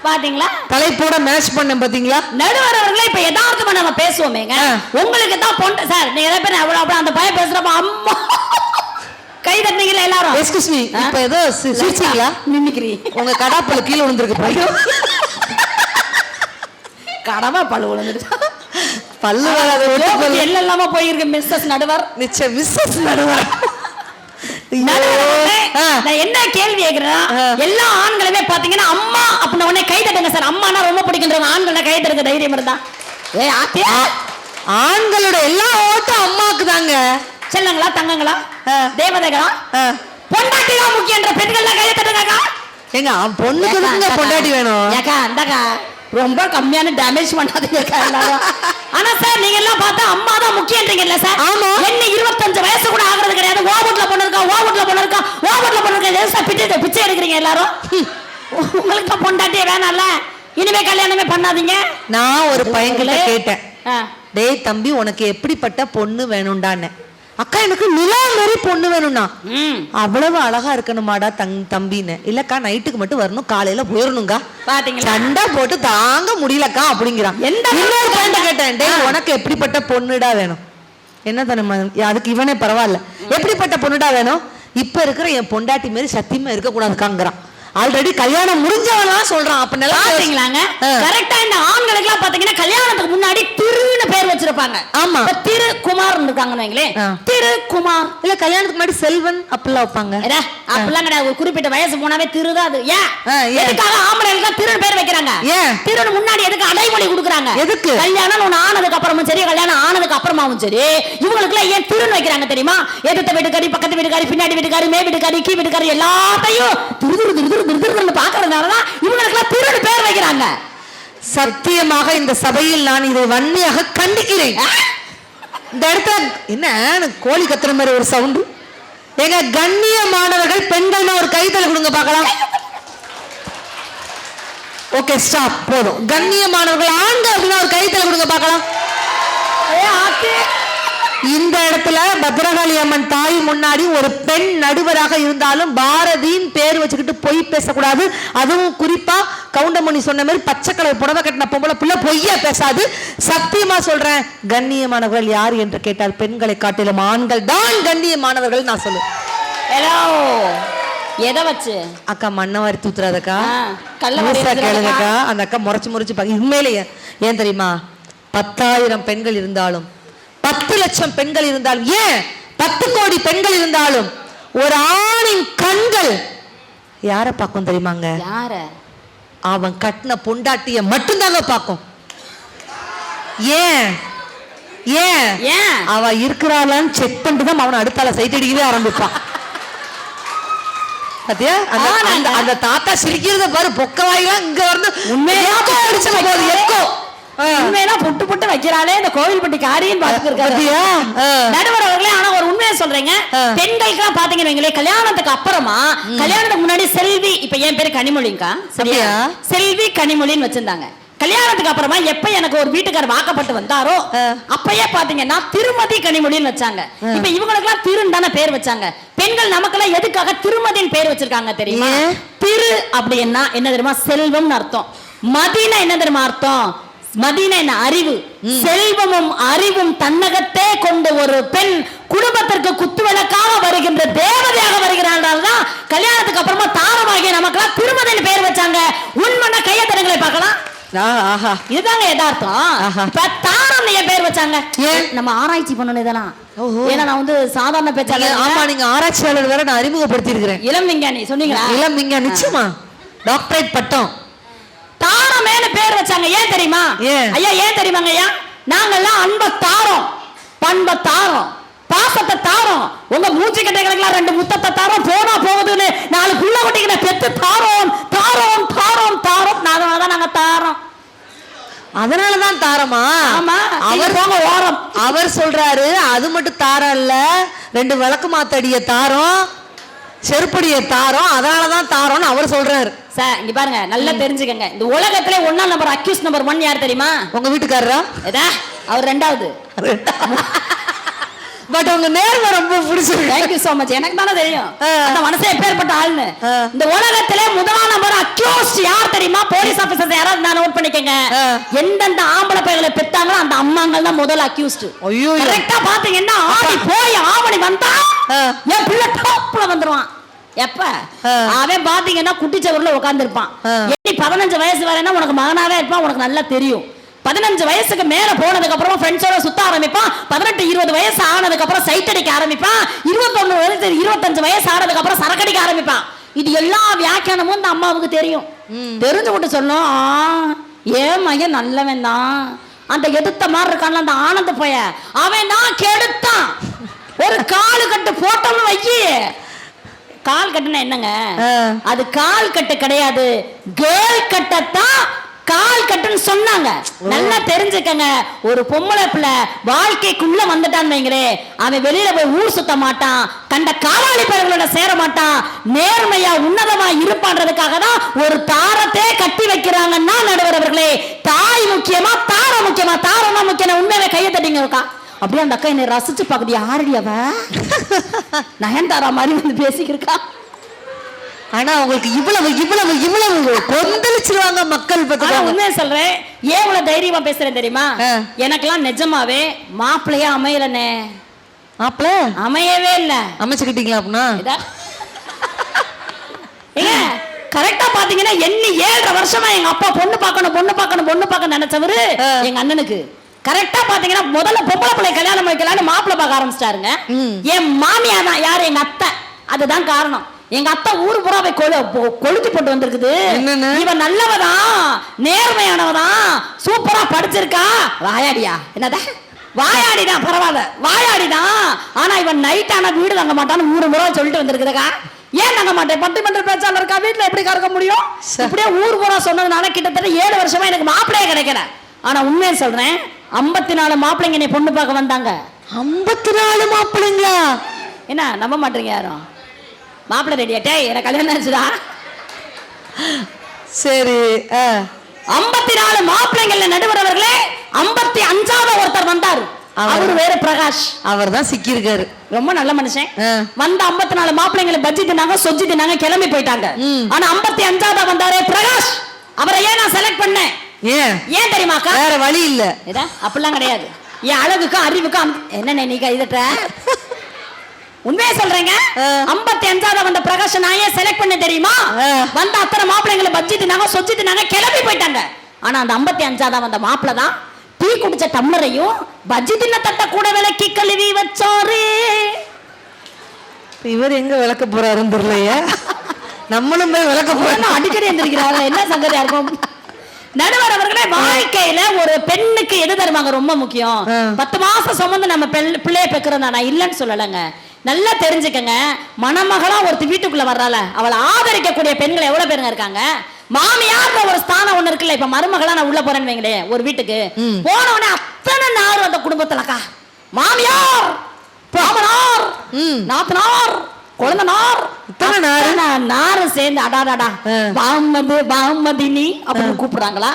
பாத்தீங்களா? தலைப்போட மேட்ச் பண்ண பாத்தீங்களா? நடுவர் அவர்களே, இப்ப யதார்த்தமா நம்ம பேசுவோமேங்க. உங்களுக்கு தான் பொண்ணு சார், நீங்க எதை பேர் அவ்வளவு அந்த பையன் பேசுறப்ப அம்மா கை தட்டினீங்களா எல்லாரும்? எக்ஸ்கியூஸ் மீ, இப்ப ஏதோ சிரிச்சீங்களா? மிமிக்ரி. உங்க கடாப்பல கீழ விழுந்திருக்கு. கடவா பல்லு விழுந்துருச்சு. பல்லு வராத எல்லாம் இல்லாம போயிருக்கு மிஸ்ஸஸ் நடுவர். நிச்சயம் மிஸ்ஸஸ் நடுவர். என்ன கேள்வி கேக்குறேன், எல்லா ஆண்களுமே பாத்தீங்கன்னா அம்மா அப்படின்ன உடனே கை தட்டுங்க சார். அம்மானா ரொம்ப பிடிக்கின்றவங்க ஆண்கள் கை தட்டுங்க தைரியம் இருந்தா. ஆண்களோட எல்லா ஓட்டம் அம்மாவுக்கு தாங்க. செல்லங்களா, தங்கங்களா, தேவதைகளா, பொண்டாட்டி தான் முக்கியன்ற பெண்கள் தான் கையை தட்டுங்க. ஏங்க பொண்ணுக்கு பொண்டாட்டி வேணும் ஏக்கா அந்தக்கா ரொம்ப கம்மியான டேமேஜ் பண்ணாதீங்க எல்லாரும். ஆனா சார் நீங்க எல்லாம் பார்த்தா அம்மா தான் முக்கியன்றீங்கல்ல சார்? ஆமா. என்ன 25 வயசு கூட ஆகுறது கிடையாது. ஓவட்ல பொண்ணு இருக்கா, ஓவட்ல பொண்ணு இருக்கா, ஓவட்ல பொண்ணு இருக்கா, ஏன் சார் பிச்சை எடுக்கிறீங்க எல்லாரும்? உங்களுக்கு பொண்டாட்டியே வேணாம்ல, இனிமே கல்யாணமே பண்ணாதீங்க. நான் ஒரு பையன்கிட்ட கேட்டேன், டேய் தம்பி உனக்கு எப்படிப்பட்ட பொண்ணு வேணும்டான்னு. அக்கா எனக்கு நிலா மாதிரி பொண்ணு வேணும்னா. அவ்வளவு அழகா இருக்கணுமாடா தம்பின்னு. இல்லக்கா நைட்டுக்கு மட்டும் வரணும், காலையில போயிடணுங்க. சண்டை போட்டு தாங்க முடியலக்கா அப்படிங்கிறான். இன்னொரு பையன் கேட்டேன், டேய் உனக்கு எப்படிப்பட்ட பொண்ணுடா வேணும்? என்ன தானே அதுக்கு இவனே பரவாயில்ல, எப்படிப்பட்ட பொண்ணுடா வேணும்? இப்ப இருக்கிற என் பொண்டாட்டி மாதிரி சத்தியமா இருக்க கூடாதுக்காங்கிறான். ஆல்ரெடி கல்யாணம் முடிஞ்சவனா சொல்றான். அப்ப நல்லா பாத்தீங்களாங்க? கரெக்ட்டா இந்த ஆண்களுக்கு எல்லாம் பாத்தீங்கன்னா கல்யாணத்துக்கு முன்னாடி திருன்னு பேர் வச்சிருப்பாங்க. ஆமா, திரு குமார் இருக்காங்கன்னு வைங்களேன், திரு குமார். இல்ல கல்யாணத்துக்கு முன்னாடி செல்வன் அப்பெல்லாம் வைப்பாங்க. அப்பெல்லாம் கிடையாது, ஒரு குறிப்பிட்ட வயசு போனாவே திருதான் அது. ஏன் எதுக்காக ஆம்பளைகளுக்கு திருன்னு பேர் வைக்கிறாங்க? ஏன் திருன்னு முன்னாடி எதுக்கு அடைமொழி கொடுக்குறாங்க? எதுக்கு? கல்யாணம் ஒண்ணு ஆனதுக்கு அப்புறமும் சரி, கல்யாணம் ஆனதுக்கு அப்புறமாவும் சரி, இவங்களுக்கு எல்லாம் ஏன் திருன்னு வைக்கிறாங்க தெரியுமா? எதிர்த்த வீட்டுக்காரி, பக்கத்து வீட்டுக்காரி, பின்னாடி வீட்டுக்காரி, மே வீட்டுக்காரி, கீ வீட்டுக்காரி எல்லாத்தையும் திரு பாக்குறதுனாலதான் இவங்களுக்கு திருடு பேர் வைக்கிறாங்க. சத்தியமாக இந்த சபையில் நான் இதை வன்மையாக கண்டிக்கிறேன். இந்த இடத்துல என்ன கோழி கத்துற மாதிரி ஒரு சவுண்டு? எங்க கண்ணியமானவர்கள் பெண்கள் ஒரு கைத்தல கொடுங்க பார்க்கலாம். ஓகே ஸ்டாப், போதும். கண்ணியமானவர்கள் ஆண்கள் அப்படின்னா ஒரு கைத்தல கொடுங்க பார்க்கலாம். இந்த இடத்துல பத்ரகாளி அம்மன் தாய் முன்னாடி ஒரு பெண் நடுவராக இருந்தாலும் பாரதியின் பேர் வச்சுக்கிட்டு பொய் பேசக்கூடாது. அதுவும் குறிப்பா கவுண்டமணி சொன்ன மாதிரி பச்சை கலர் புடவை கட்டின பொம்பளை பிள்ளை பொய்யா பேசாது. சத்தியமா சொல்றேன், கண்ணியமானவர்கள் யார் என்று கேட்டால் பெண்களை காட்டிலும் ஆண்கள் தான் கண்ணியமானவர்கள் நான் சொல்லுவேன். எதை வச்சு அக்கா மண்ணவாரி தூத்துறாதக்கா, கேளுங்கக்கா. அந்த அக்கா முறைச்சு பாக்க உண்மையிலேயே ஏன் தெரியுமா? 10,000 பெண்கள் இருந்தாலும், 10 லட்சம் பெண்கள் இருந்தாலும், ஏன் 10 கோடி பெண்கள் இருந்தாலும் ஒரு ஆணின் கண்கள் யார பார்க்கும் தெரியுமாங்க? யார? அவன் கட்டின பொண்டாட்டிய மட்டும்தாங்க பார்க்கும். ஏன் ஏன் ஏன் அவ இருக்கிறாளான்னு செக் பண்ணிட்டு தான் அவனை அடுத்தால சைட் அடிக்கவே ஆரம்பிப்பான். பாத்தியா அந்த தாத்தா சிரிக்கிறத பாரு, பொக்க வாயிலாம் இங்க வந்து உண்மையா அடிச்ச போது எக்கோ உண்மையா புட்டு புட்டு வைக்கிறாளே இந்த கோவில்பட்டி காரியம் பாத்துருக்காரு நடுவர் அவர்களே. ஆனா ஒரு உண்மையை சொல்றேங்க, பெண்களுக்கு எல்லாம் பாத்தீங்கன்னா கல்யாணத்துக்கு அப்புறமா, கல்யாணத்துக்கு முன்னாடி செல்வி, இப்ப என் பேரு கனிமொழிங்கா, சரியா? செல்வி கனிமொழின்னு வச்சிருந்தாங்க. கல்யாணத்துக்கு அப்புறமா எப்ப எனக்கு ஒரு வீட்டுக்காரர் வாக்கப்பட்டு வந்தாரோ அப்பயே பாத்தீங்கன்னா திருமதி கனிமொழின்னு வச்சாங்க. இப்ப இவங்களுக்கு எல்லாம் திருன்னு தானே பேர் வச்சாங்க. பெண்கள் நமக்கெல்லாம் எதுக்காக திருமதின்னு பேர் வச்சிருக்காங்க தெரியுமா? திரு அப்படின்னா என்ன தெரியுமா? செல்வம்னு அர்த்தம். மதினா என்ன தெரியுமா அர்த்தம்? மதினா என்ன? அறிவு. செல்வமும் அறிவும் தன்னகத்தே கொண்ட ஒரு பெண் குடும்பத்திற்கு குத்துவிளக்காக வருகின்ற தேவதையாக வருகிறாள் தான் கல்யாணத்துக்கு அப்புறமா தாரமாகிய நமக்கெல்லாம் திருமதின்னு பேர் வச்சாங்க. உண்மைன்னா கையத்தடங்களை பார்க்கலாம். இதுதாங்க யதார்த்தம். தாரம் ஏன் பேர் வச்சாங்க? நம்ம ஆராய்ச்சி பண்ணணும் இதெல்லாம். ஏன்னா நான் வந்து சாதாரண பேச்சாளர். ஆமா, நீங்க ஆராய்ச்சியாளர் வேற நான் அறிமுகப்படுத்தி இருக்கிறேன். இளம் விஞ்ஞானி சொன்னீங்களா? இளம் விஞ்ஞானி, நிச்சயமா டாக்டரேட் பட்டம். தாரமேனு பேர் வச்சாங்க. ஏன் தெரியுமா ஐயா? ஏன் தெரியுமாங்க ஐயா? நாங்கெல்லாம் அன்ப தாரோம், பண்ப தாரோம், பாசத்தை தாரோம். உங்க மூச்சு கட்டைகளுக்கெல்லாம் 2 முத்தத்தை தாரோம், போனா போகுதுன்னு 4 புள்ள குட்டிகளை பெத்து தாரோம் தாரோம் தாரோம் தாரோம். நாங்க தாரோம். அதனாலதான் தாரமா? ஆமா, அவர் தாங்க ஓரம். அவர் சொல்றாரு அது மட்டும் தாரம் இல்ல, 2 விளக்கு மாத்தடிய தாரோம், செருப்படிய தாரோம், அதனாலதான் தாரோம்னு அவர் சொல்றாரு. சார் இங்க பாருங்க, நல்லா தெரிஞ்சுக்கங்க. இந்த உலகத்திலே 1ஆம் நம்பர் அக்யூஸ் நம்பர் 1 யார் தெரியுமா? உங்க வீட்டுக்காரரா? அவர் 2வது. பட் உங்க நேர்மை ரொம்ப பிடிச்சிருக்கு. Thank you so much. எனக்கு தானே தெரியும் அந்த மனசே எப்பேற்பட்ட ஆள்னு. இந்த உலகத்திலே 1ஆம் நம்பர் அக்யூஸ் யார் தெரியுமா? போலீஸ் ஆபீசர்ஸ் யாராவது நான் நோட் பண்ணிக்கங்க. எந்தெந்த ஆம்பளை பையங்களை பெத்தாங்களோ அந்த அம்மாங்கள் தான் முதல் அக்யூஸ்ட். ஐயோ, கரெக்ட்டா பாத்தீங்கன்னா ஆடி போய் ஆவணி வந்தா என் பிள்ளை டாப்ல வந்துருவான். எப்ப அவன் பாத்தீங்கன்னா குட்டிச்சவர்ல உட்கார்ந்து இருப்பான். 15 வயசு வரைனா உனக்கு மகனாவே இருப்பான், உனக்கு நல்லா தெரியும். 15 வயசுக்கு மேல போனதுக்கு அப்புறம் ஃப்ரெண்ட்ஸோட சுத்த ஆரம்பிப்பான். 18-20 வயசு ஆனதுக்கு அப்புறம் சைட் அடிக்க ஆரம்பிப்பான். 21 வயசு 25 வயசு ஆனதுக்கு அப்புறம் சரக்கடிக்க ஆரம்பிப்பான். இது எல்லா வியாக்கியானமும் இந்த அம்மாவுக்கு தெரியும். தெரிஞ்சு கொண்டு சொல்லும், ஏன் மகன் நல்லவன் தான், அந்த எதிர்த்த மாதிரி இருக்கான்ல அந்த ஆனந்த போய அவன் தான் கெடுத்தான். ஒரு காலு கட்டு போட்டோம்னு வைக்கி கால் கட்டுனா என்னங்க? அது கால் கட்டு கிடையாது, கேர்ள் கட்டத்தான் கால் கட்டுன்னு சொன்னாங்க. நல்லா தெரிஞ்சுக்கங்க. ஒரு பொம்பளை பிள்ளை வாழ்க்கைக்குள்ள வந்துட்டான்னு வைங்களே, அவன் வெளியில போய் ஊர் சுத்த மாட்டான், கண்ட காவாளி பயர்களோட சேர மாட்டான், நேர்மையா உன்னதமா இருப்பான்றதுக்காக தான் ஒரு தாரத்தை கட்டி வைக்கிறாங்கன்னா நடுவர் அவர்களே, தாய் முக்கியமா தாரம் முக்கியமா? தாரம்னா முக்கியம். உண்மையாவே கையை தட்டிங்க இருக்கா? அப்படியே அந்த அக்கா என்னை ரசிச்சு பாக்குது. யாரடி அவ? நயன்தாரா மாதிரி வந்து பேசிக்கிருக்கா. ஆனா உங்களுக்கு இவ்வளவு இவ்வளவு இவ்வளவு கொந்தளிச்சிருவாங்க மக்கள். உண்மையை சொல்றேன். ஏன் இவ்வளவு தைரியமா பேசுறேன் தெரியுமா? எனக்கெல்லாம் நிஜமாவே மாப்பிள்ளையா அமையலனே. மாப்பிள்ள அமையவே இல்ல. அமைச்சுக்கிட்டீங்களா? அப்படின்னா கரெக்டா பாத்தீங்கன்னா என்ன 7.5 வருஷமா எங்க அப்பா பொண்ணு பார்க்கணும் நினைச்சவரு எங்க அண்ணனுக்கு கரெக்டா பாத்தீங்கன்னா முதல்ல பொம்பளை பிள்ளை கல்யாணம் வைக்கலான்னு மாப்பிள்ளை பார்க்க ஆரம்பிச்சிட்டாருங்க. என் மாமியா தான் யாரு? எங்க அத்தை. அதுதான் காரணம். எங்க அத்தை ஊரு பூரா கொளுத்தி போட்டு வந்திருக்குது. இவன் நல்லவதான், நேர்மையானவதான், சூப்பரா படிச்சிருக்கா. வாயாடியா? என்னதான் வாயாடிதான்? பரவாயில்ல, வாயாடிதான். ஆனா இவன் நைட் ஆனா வீடு தங்க மாட்டான்னு ஊரு பூரா சொல்லிட்டு வந்திருக்குதுக்கா. ஏன் தங்க மாட்டேன்? பட்டிமன்ற பேச்சாளர் இருக்கா, வீட்டுல எப்படி கறக்க முடியும்? இப்படியே ஊர் பூரா சொன்னதுனால கிட்டத்தட்ட 7 வருஷமா எனக்கு மாப்பிள்ளையே கிடைக்கல. ஆனா உண்மையை சொல்றேன், 54 மாப்பிள்ளைங்க என்னை பொண்ணு பார்க்க வந்தாங்க. 54 மாப்பிள்ளைங்களா? என்ன நம்ப மாட்டீங்க யாரும்? மாப்பிள்ளை ரெடியாட்டே எனக்கு கல்யாணம் ஆச்சுடா. சரி, 54 மாப்பிள்ளைங்கள்ல நடுவர் அவர்களே 55வது ஒருத்தர் வந்தார். அவரு வேற பிரகாஷ். அவர் தான் சிக்கி இருக்காரு. ரொம்ப நல்ல மனுஷன். வந்த 54 மாப்பிள்ளைங்களை பஜ்ஜி தின்னாங்க, சொஜ்ஜி தின்னாங்க, கிளம்பி போயிட்டாங்க. ஆனா 55வது வந்தாரே பிரகாஷ், அவரை ஏன் நான் செலக்ட் பண்ணேன்? ஏன் தெரியுமாக்கா? வேற வழி இல்ல. அப்படிலாம் கிடையாது. என் அழகுக்கும் அறிவுக்கும் என்ன நீ கைதட்ட? உண்மையா சொல்றேங்க. 55வது வந்த பிரகாஷ் நான் ஏன் செலக்ட் பண்ண தெரியுமா? வந்த அத்தனை மாப்பிள்ளைங்களை பஜ்ஜி தின்னாங்க, சொஜ்ஜி தின்னாங்க, கிளம்பி போயிட்டாங்க. ஆனா அந்த 55வது வந்த மாப்பிள்ளை தான் டீ குடிச்ச டம்ளரையும் பஜ்ஜி தின்ன தட்ட கூட விளக்கி கழுவி வச்சாரு. இவர் எங்க விளக்க போறாருன்னு தெரியலையே. நம்மளும் போய் விளக்க போறோம். அடிக்கடி எந்திரிக்கிறாங்க. என்ன சங்கதியா இருக்கும்? நடுவர் அவர்களே, வாழ்க்கையில ஒரு பெண்ணுக்கு எது தருவாங்க ரொம்ப முக்கியம். 10 மாசம் சுமந்து நம்ம பிள்ளைய பெக்கிறதா நான் இல்லைன்னு சொல்லலைங்க. நல்லா தெரிஞ்சுக்கங்க. மணமகளா ஒருத்தி வீட்டுக்குள்ள வர்றால, அவளை ஆதரிக்கக்கூடிய பெண்கள் எவ்வளவு பேருங்க இருக்காங்க? மாமியார் ஒரு ஸ்தானம் ஒண்ணு இருக்குல்ல. இப்ப மருமகளா நான் உள்ள போறேன்னு வைங்களே ஒரு வீட்டுக்கு, போன உடனே அத்தனை நாரும் அந்த குடும்பத்துலக்கா. மாமியார், மாமனார், நாத்தனார், குழந்தனார், நாரு சேர்ந்து அடாடாடா வாமதினி அப்படின்னு கூப்பிடுறாங்களா,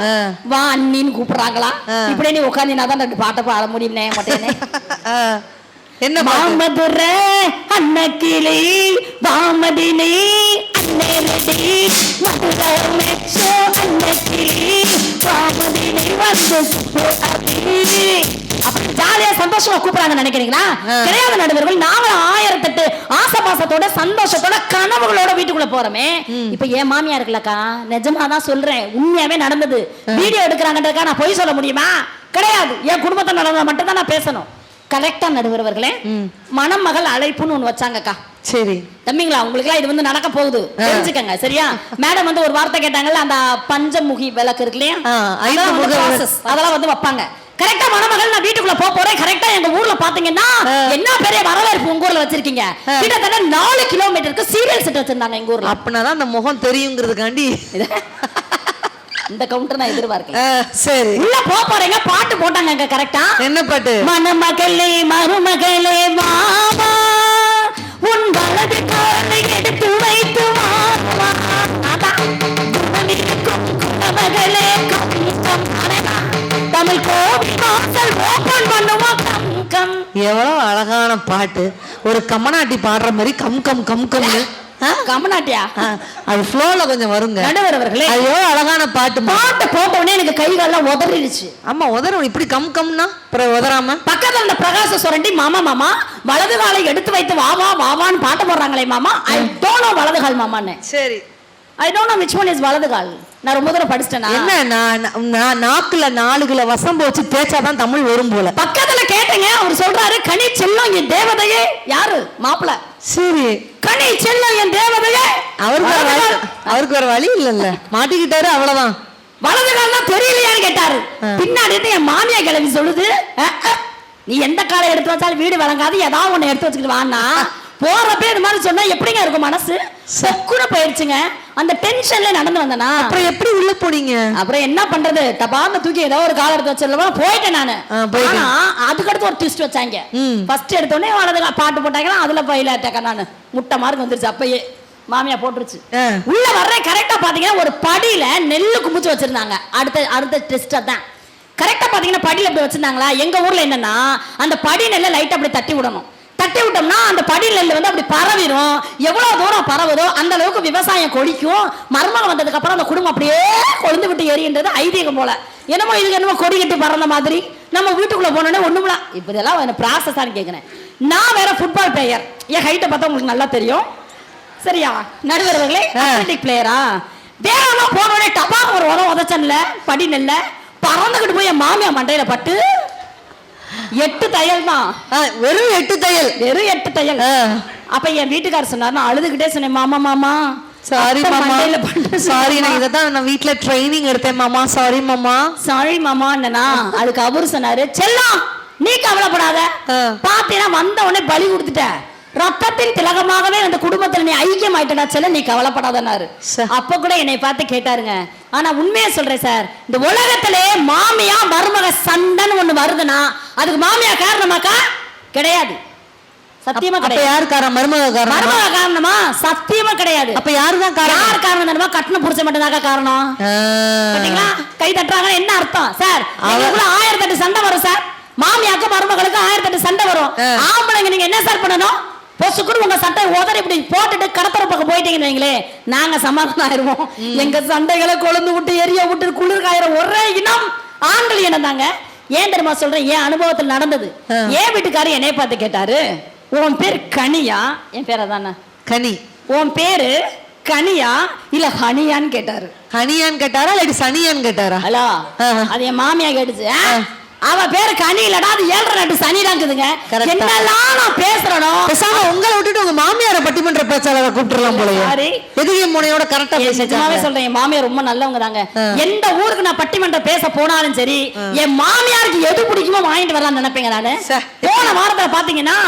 வா அண்ணின்னு கூப்பிடுறாங்களா. இப்படியே நீ உட்காந்து தான் 2 பாட்டை பாட முடியும்னே மாட்டேனே. என்ன மாமதுர அன்னக்கிளி வாமதினி அன்னேரடி மதுர மெச்சோ அன்னக்கிளி வாமதினி வந்து அப்படி ஜாலியா சந்தோஷமா கூப்பிடுறாங்க நினைக்கிறீங்களா? கிடையாது நடுவர்கள். நாங்களும் 1008 ஆசபாசத்தோட சந்தோஷத்தோட கனவுகளோட வீட்டுக்குள்ள போறோமே. இப்ப என் மாமியா இருக்குல்லக்கா, நிஜமாதான் சொல்றேன், உண்மையாவே நடந்தது. வீடியோ எடுக்கிறாங்கன்றதுக்கா நான் பொய் சொல்ல முடியுமா? கிடையாது. என் குடும்பத்தை நடந்ததை மட்டும் தான் நான் பேசணும். கரெக்டா நடுவர்களே, மணமகள் அழைப்புன்னு ஒண்ணு வச்சாங்கக்கா. சரி தம்பிங்களா, உங்களுக்கு எல்லாம் இது வந்து நடக்க போகுது தெரிஞ்சுக்கங்க. சரியா? மேடம் வந்து ஒரு வார்த்தை கேட்டாங்கல்ல, அந்த பஞ்சமுகி விளக்கு இருக்கு இல்லையா, அதெல்லாம் வந்து வைப்பாங்க. கரெக்டா மணமகள் நான் வீட்டுக்குள்ள போறேன். கரெக்டா எங்க ஊர்ல பாத்தீங்கன்னா என்ன பெரிய வரவேற்பு உங்க ஊர்ல வச்சிருக்கீங்க. கிட்டத்தட்ட 4 கிலோமீட்டருக்கு சீரியல் செட் வச்சிருந்தாங்க எங்க ஊர்ல. அப்படின்னாதான் அந்த முகம் தெரியுங்கிறதுக்காண்டி இந்த கவுண்டர் நான் எதிர்பார்க்கல. சரி, உள்ள போறீங்க. பாட்டு போட்டாங்க. கரெக்டா என்ன பாட்டு? மணமகளே மருமகளே மாமா உன் வலது காலை எடுத்து வைத்து மாமா மகளே தமிழ் கோவில் வாசல் ஓபன் பண்ணுவோம். கம் எவ்வளவு அழகான பாட்டு. ஒரு கமநாட்டி பாடுற மாதிரி கம் கம் கம் கம்னு. கமநாட்டியா? அது ஃப்ளோல கொஞ்சம் வருங்க நடுவர் அவர்களே. ஐயோ அழகான பாட்டு. பாட்டு போட்டோடனே எனக்கு கை கால்லாம் உதறிடுச்சு. ஆமா உதறணும். இப்படி கம் கம்னா உதறாம பக்கத்துல அந்த பிரகாச சுரண்டி மாமா மாமா வலது காலை எடுத்து வைத்து வாவா வாவான்னு பாட்டு போடுறாங்களே மாமா. ஐ டோன்ட் நோ வலது கால் மாமான்னு. சரி, I don't know which one is வலது கால். நான் ரொம்ப தூரம் படிச்சிட்டேனா என்ன? நான் நாக்குல 4 கிலோ வசம்பு வச்சு தேய்ச்சாதான் தமிழ் வரும் போல. பக்கத்துல கேட்டேங்க. அவர் சொல்றாரு கனி செல்லம் என் தேவதையே. யாரு? மாப்பிள்ள. சரி, கனி செல்லம் என் தேவதையே. அவருக்கு வேற வழி இல்ல, மாட்டிக்கிட்டாரு அவ்வளவுதான். வலது கால் தான் தெரியலையான்னு கேட்டாரு. பின்னாடி என் மாமியா கிளம்பி சொல்லுது, நீ எந்த காலை எடுத்து வச்சாலும் வீடு வழங்காது, ஏதாவது ஒண்ணு எடுத்து வச்சுக்கிட்டு வான்னா போறப்ப இது மாதிரி சொன்னா எப்படிங்க இருக்கும் மனசு? கூட போயிடுச்சுங்க. அந்த டென்ஷன்ல நடந்து வந்தனா அப்புறம் எப்படி உள்ள போனீங்க? அப்புறம் என்ன பண்றது, டபார்னு தூக்கி ஏதோ ஒரு கால எடுத்து வச்சிடலாம் போயிட்டேன் நானு. ஆனா அதுக்கடுத்து ஒரு ட்விஸ்ட் வச்சாங்க. ஃபர்ஸ்ட் எடுத்த உடனே வலது பாட்டு போட்டாங்கன்னா அதுல பயில அட்டக்க நானு முட்டை மார்க் வந்துருச்சு. அப்பயே மாமியா போட்டுருச்சு. உள்ள வர்றேன் கரெக்டா பாத்தீங்கன்னா ஒரு படியில நெல்லு குமிச்சு வச்சிருந்தாங்க. அடுத்த டெஸ்ட் அதான் கரெக்டா பாத்தீங்கன்னா படியில அப்படி வச்சிருந்தாங்களா. எங்க ஊர்ல என்னன்னா அந்த படி நெல்லை லைட்டா அப்படி தட்டி விடணும். தட்டி விட்டோம்னா அந்த படி நெல் வந்து அப்படி பரவிடும். எவ்வளவு தூரம் பரவுதோ அந்த அளவுக்கு விவசாயம் கொடிக்கும். மருமகம் வந்ததுக்கு அப்புறம் அந்த குடும்பம் அப்படியே கொழுந்து விட்டு எரின்றது ஐதீகம் போல. என்னமோ இதுக்கு என்னமோ கொடி கட்டி பறந்த மாதிரி நம்ம வீட்டுக்குள்ள போனோடனே ஒண்ணுமில்ல. இப்ப இதெல்லாம் ப்ராசஸான்னு கேட்கிறேன். நான் வேற ஃபுட்பால் பிளேயர். என் ஹைட்டை பார்த்தா உங்களுக்கு நல்லா தெரியும். சரியா நடுவர்களே, அத்லெட்டிக் பிளேயரா வேகமா போனோடனே டபா ஒரு உதச்சன்ல படி நெல்ல பறந்துகிட்டு போய் என் மாமியா மண்டையில பட்டு 8 தையல் தான். வெறும் 8 தையல், வெறும் 8 தையல். அப்ப என் வீட்டுக்காரர் சொன்னார், நான் அழுதுகிட்டே சொன்னேன், மாமா சாரி மாமா, சாரி நான் இததான் நான் வீட்ல ட்ரைனிங் எடுத்தேன் மாமா, சாரி மாமா, சாரி மாமா. என்னன்னா அதுக்கு அவரு சொன்னாரு, செல்லம் நீ கவலைப்படாத, பாத்தீங்கன்னா வந்த உடனே பலி கொடுத்துட்ட, ரத்தத்தின் திலகமாகவே அந்த குடும்பத்துல நீ ஐக்கியம் ஆயிட்டா செல்ல, நீ கவலைப்படாதனாரு. அப்ப கூட என்னை பார்த்து கேட்டாருங்க. ஆனா உண்மையா சொல்றேன் சார், இந்த உலகத்திலே மாமியா மருமக சண்டைன்னு ஒண்ணு வருதுன்னா அதுக்கு மாமியா காரணமாக்கா கிடையாது. சத்தியமா கிடையாது. யார் காரணம்? மருமக காரணம். மருமக காரணமா? சத்தியமா கிடையாது. அப்ப யாருதான் காரணம்? யார் காரணம் தெரியுமா? கட்டண புடிச்ச மட்டும் தாங்க காரணம். பாத்தீங்களா கை தட்டுறாங்கன்னா என்ன அர்த்தம் சார்? எங்களுக்குள்ள 1008 சண்டை வரும் சார். மாமியாக்கும் மருமகளுக்கு 1008 சண்டை வரும். ஆம்பளைங்க நீங்க என்ன சார் பண்ணணும்? பொசுக்குன்னு உங்க சட்டை உதறி இப்படி போட்டுட்டு கடத்தர பக்கம் போயிட்டீங்கன்னு வைங்களே, நாங்க சமாதானம் ஆயிருவோம். எங்க சண்டைகளை கொழுந்து விட்டு எரிய விட்டு குளிர் காயிற ஒரே இனம் ஆண்கள் இனம் தாங்க. ஏன் தெரியுமா சொல்றேன்? என் அனுபவத்தில் நடந்தது. ஏன் வீட்டுக்காரர் என்னைய பார்த்து கேட்டாரு, உன் பேர் கனியா? என் பேர் அதானே கனி. உன் பேரு கனியா இல்ல ஹனியான்னு கேட்டாரு. ஹனியான்னு கேட்டாரா இல்ல சனியான்னு கேட்டாரா? ஹலோ, அது என் மாமியா கேட்டுச்சு. அவ பேரு கனி இல்லடா, அது 7.8 சனிடாங்குதுங்க. என்னெல்லாம் நான் பேசுறனோ பேசாம உங்களை விட்டுட்டு உங்க மாமியார பட்டிமன்ற பேச்சாளரை கூப்பிட்டுறலாம் போலயே. எதுக்கு முனையோட கரெக்டா பேசுறேன். சொல்றேன், என் மாமியார் ரொம்ப நல்லவங்க தாங்க. எந்த ஊருக்கு நான் பட்டிமன்ற பேச போனாலும் சரி, என் மாமியாருக்கு எது பிடிக்குமோ வாங்கிட்டு வரலாம்னு நினைப்பேங்க நானு. போன வாரத்துல பாத்தீங்கன்னா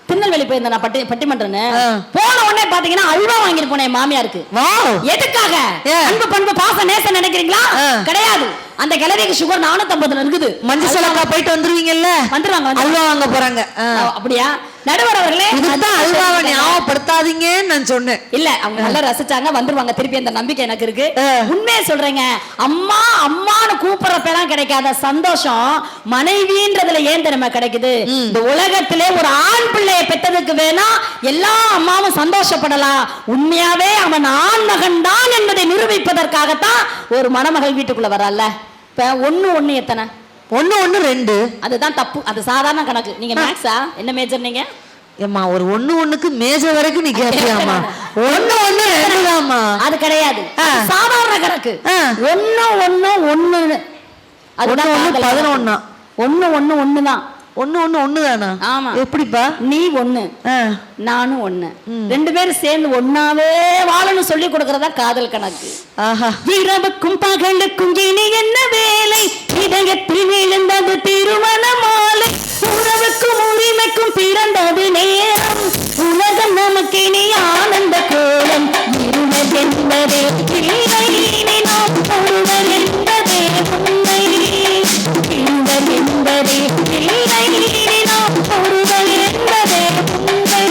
திருநெல்வேலி போயிருந்தேன் நான் பட்டிமன்றன்னு. போன உடனே பாத்தீங்கன்னா அல்வா வாங்கிட்டு போனேன் மாமியாருக்கு. எதுக்காக? அன்பு பண்பு பாசம் நேசம் நினைக்கிறீங்களா? கிடையாது. அந்த கிழவிக்கு சுகர் 450 இருக்குது. மஞ்சள் சலக்கா போயிட்டு வந்துருவீங்கல்ல, வந்துருவாங்க, அல்வா வாங்க போறாங்க. அப்படியா நடுவர் அவர்களே? இதுதான் அல்வாவை ஞாபகப்படுத்தாதீங்கன்னு நான் சொன்னேன். இல்ல அவங்க நல்லா ரசிச்சாங்க, வந்துருவாங்க திருப்பி, அந்த நம்பிக்கை எனக்கு இருக்கு. உண்மையை சொல்றேங்க, அம்மா அம்மான்னு கூப்பிடுறப்பெல்லாம் கிடைக்காத சந்தோஷம் மனைவின்றதுல ஏன் தெரியுமா கிடைக்குது? இந்த உலகத்திலே ஒரு ஆண் பிள்ளையை பெற்றதுக்கு வேணா எல்லா அம்மாவும் சந்தோஷப்படலாம். உண்மையாவே அவன் ஆண் மகன் தான் என்பதை நிரூபிப்பதற்காகத்தான் ஒரு மணமகள் வீட்டுக்குள்ள வரல. இப்ப 1 எத்தனை? 1 2 அதுதான் தப்பு. அது சாதாரண கணக்கு. நீங்க மேக்ஸா என்ன மேஜர் நீங்க? ஏம்மா ஒரு 1 மேஜர் வரைக்கும் நீ கேட்பியாமா? 1 2 தான்மா. அது கிடையாது, சாதாரண கணக்கு. 1 1 அதுதான் 11. 1 தான். 1 தானா? ஆமா. எப்படிப்பா? நீ 1 நானும் 1, 2 பேரும் சேர்ந்து ஒன்னாவே வாழணும் சொல்லி கொடுக்கறதா காதல் கணக்கு. இரவுக்கும் பகலுக்கும் இனி என்ன வேலை, இதயத்தில் விழுந்தது திருமண மாலை, உறவுக்கும் உரிமைக்கும் பிறந்தது நேரம், உலகம் நமக்கு இனி ஆனந்த கோலம், இருவர் என்பதே இல்லை, இனி நாம் ஒருவர் என்பதே உண்மை, இருவர் என்பதே இல்லை, இனி நாம் ஒருவர் என்பதே உண்மை.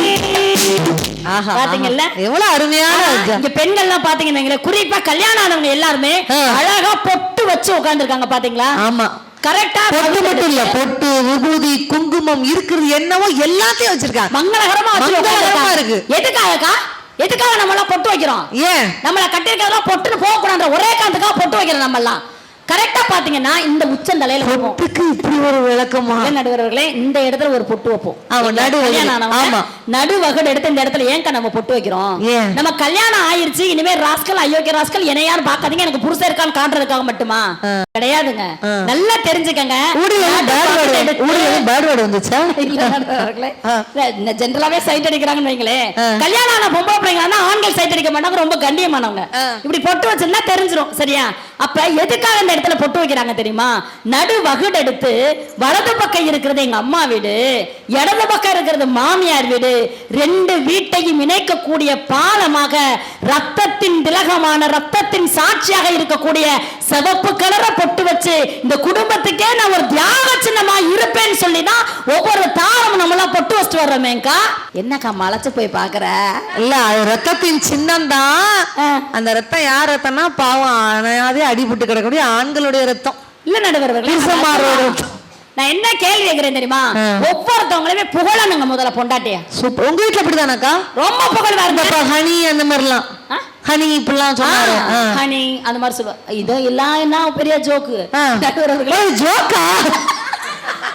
பாத்தீங்கல்ல எவ்வளவு அருமையான. இங்க பெண்கள்லாம் பாத்தீங்கன்னா குறிப்பா கல்யாணம் ஆனவங்க எல்லாருமே அழகா பொட்டு வச்சு உட்கார்ந்துருக்காங்க பாத்தீங்களா? ஆமா, கரெக்டா. பொட்டு மட்டும் இல்ல, பொட்டு விபூதி குங்குமம் இருக்கிறது என்னவோ எல்லாத்தையும் வச்சிருக்காங்க, மங்களகரமா இருக்கு. எதுக்காக நம்ம எல்லாம் பொட்டு வைக்கிறோம்? ஏன் நம்மள கட்டிருக்கிறதெல்லாம் பொட்டுன்னு போக கூடாது ஒரே காரணத்துக்காக பொட்டு வைக்கிறோம் நம்ம எல்லாம். கரெக்டா பாத்தீங்கன்னா இந்த உச்சந்தலையில பொட்டுக்கு இப்படி ஒரு விளக்கமா? நடுவர்களே, இந்த இடத்துல ஒரு பொட்டு வைப்போம். நடுவகடு எடுத்து இந்த இடத்துல ஏன் நம்ம பொட்டு வைக்கிறோம்? நம்ம கல்யாணம் ஆயிருச்சு, இனிமே ராஸ்கல் அயோக்கிய ராஸ்கல் என்னையாரும் பாக்காதீங்க, எனக்கு புருஷன் இருக்கான்னு காட்டுறதுக்காக மட்டுமா? கிடையாதுங்க. நல்லா தெரிஞ்சுக்கங்க. ஜெனரலாவே சைட் அடிக்கிறாங்கன்னு வைங்களேன். கல்யாணம் ஆன பொம்பளை பிள்ளைங்க ஆண்கள் சைட் அடிக்க மாட்டாங்க, ரொம்ப கண்டியமானவங்க. இப்படி பொட்டு வச்சிருந்தா தெரிஞ்சிரும். சரியா? அப்ப எதுக்காக இந்த இடத்துல பொட்டு வைக்கிறாங்க தெரியுமா? நடு வகுடு எடுத்து வலது பக்கம் இருக்கிறது எங்க அம்மா வீடு, இடது பக்கம் இருக்கிறது மாமியார் வீடு, ரெண்டு வீட்டையும் இணைக்கக்கூடிய பாலமாக ரத்தத்தின் திலகமான ரத்தத்தின் சாட்சியாக இருக்கக்கூடிய சிவப்பு கலர பொட்டு வச்சு இந்த குடும்பத்துக்கே நான் ஒரு தியாக சின்னமா இருப்பேன்னு சொல்லிதான் ஒவ்வொரு தாரம் நம்மளா பொட்டு வச்சுட்டு வர்றோமேக்கா. என்னக்கா மலைச்சு போய் பாக்குற? இல்ல, அது ரத்தத்தின் சின்னம் தான். அந்த ரத்தம் யார் ரத்தம்னா பாவம் அணையாதே அடிபட்டு கிடக்கூடிய ஆண்களுடைய ரத்தம். இல்ல நடுவர்கள், நான் என்ன கேள்வி கேட்கிறேன் தெரியுமா? ஒவ்வொருத்தவங்களுமே புகழணுங்க முதல்ல பொண்டாட்டியா. உங்க வீட்டுல அப்படிதானாக்கா? ரொம்ப புகழ் வருது. ஹனி அந்த மாதிரிலாம், ஹனி இப்படிலாம் சொன்னாரு. ஹனி அந்த மாதிரி சொல்ல இதோ எல்லாம் என்ன பெரிய ஜோக்கு. ஜோக்கா?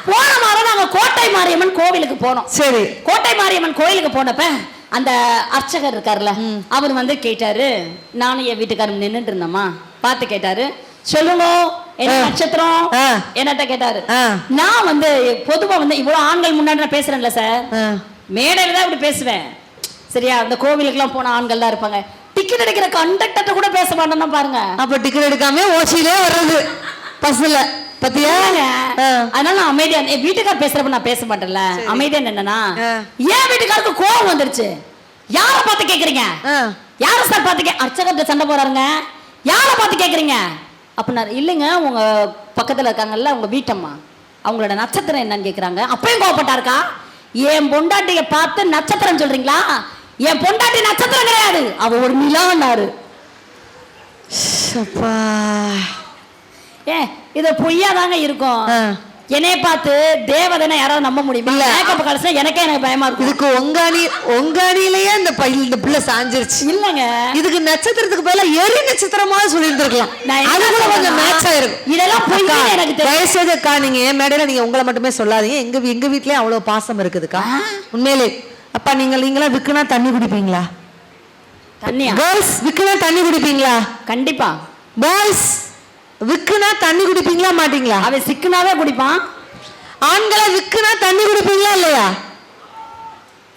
போன வாரம் நாங்க கோட்டை மாரியம்மன் கோவிலுக்கு போனோம். சரி. கோட்டை மாரியம்மன் கோயிலுக்கு போனப்ப அந்த அர்ச்சகர் இருக்காருல்ல, அவர் வந்து கேட்டாரு. நானும் என் வீட்டுக்காரர் நின்னுட்டு இருந்தோமா, பார்த்து கேட்டாரு, சொல்லுங்க என்ன நட்சத்திரம் என்னத்த கேட்டாரு. நான் வந்து பொதுவா வந்து இவ்வளவு ஆண்கள் முன்னாடி நான் பேசுறேன்ல சார், மேடையில தான் இப்படி பேசுவேன். சரியா? அந்த கோவிலுக்கு எல்லாம் போன ஆண்கள் தான் இருப்பாங்க. டிக்கெட் எடுக்கிற கண்டக்டர் கூட பேச மாட்டோம்னா பாருங்க. அப்ப டிக்கெட் எடுக்காம ஓசியிலே வர்றது பஸ்ல பத்தியா? அதனால நான் அமைதியா என் வீட்டுக்கார பேசுறப்ப நான் பேச மாட்டேன்ல, அமைதியா என்னன்னா ஏன் வீட்டுக்காருக்கு கோவம் வந்துருச்சு. யார பார்த்து கேக்குறீங்க? யார சார் பார்த்து அர்ச்சகர்கிட்ட சண்டை போறாருங்க, யார பார்த்து கேக்குறீங்க அப்படின்னா, இல்லைங்க உங்க பக்கத்துல இருக்காங்கல்ல உங்க வீட்டம்மா, அவங்களோட நட்சத்திரம் என்னன்னு கேக்குறாங்க. அப்பயும் கோவப்பட்டாருக்கா? என் பொண்டாட்டிய பார்த்து நட்சத்திரம் சொல்றீங்களா? என் பொண்டாட்டி நட்சத்திரம் கிடையாது, அவ ஒரு நிலான்னாரு. இது பொய்யாதாங்க இருக்கும். என்னைய பார்த்து தேவதனை யாராவது நம்ப முடியுமா? மேக்கப் கலசா எனக்கே எனக்கு பயமா இருக்கும். இதுக்கு உங்காணியிலேயே இந்த பிள்ளை சாஞ்சிருச்சு. இல்லங்க, இதுக்கு நட்சத்திரத்துக்கு பதிலா எரி நட்சத்திரமா சொல்லி இருந்திருக்கலாம். அது கூட கொஞ்சம் மேட்ச் ஆயிருக்கும். இதெல்லாம் பொய்யா எனக்கு தெரியும். தயவுசெய்துக்கா நீங்க என் மேடையில நீங்க உங்களை மட்டுமே சொல்லாதீங்க. எங்க வீட்லயே அவ்வளவு பாசம் இருக்குதுக்கா, உண்மையிலே. அப்பா நீங்களா விக்குனா தண்ணி குடிப்பீங்களா? தண்ணியா? கேர்ள்ஸ் விக்குனா தண்ணி குடிப்பீங்களா? கண்டிப்பா. பாய்ஸ் விக்குனா தண்ணி குடிப்பீங்களா மாட்டீங்களா? அவன் சிக்குனாவே குடிப்பான். ஆண்களை விக்குனா தண்ணி குடிப்பீங்களா இல்லையா?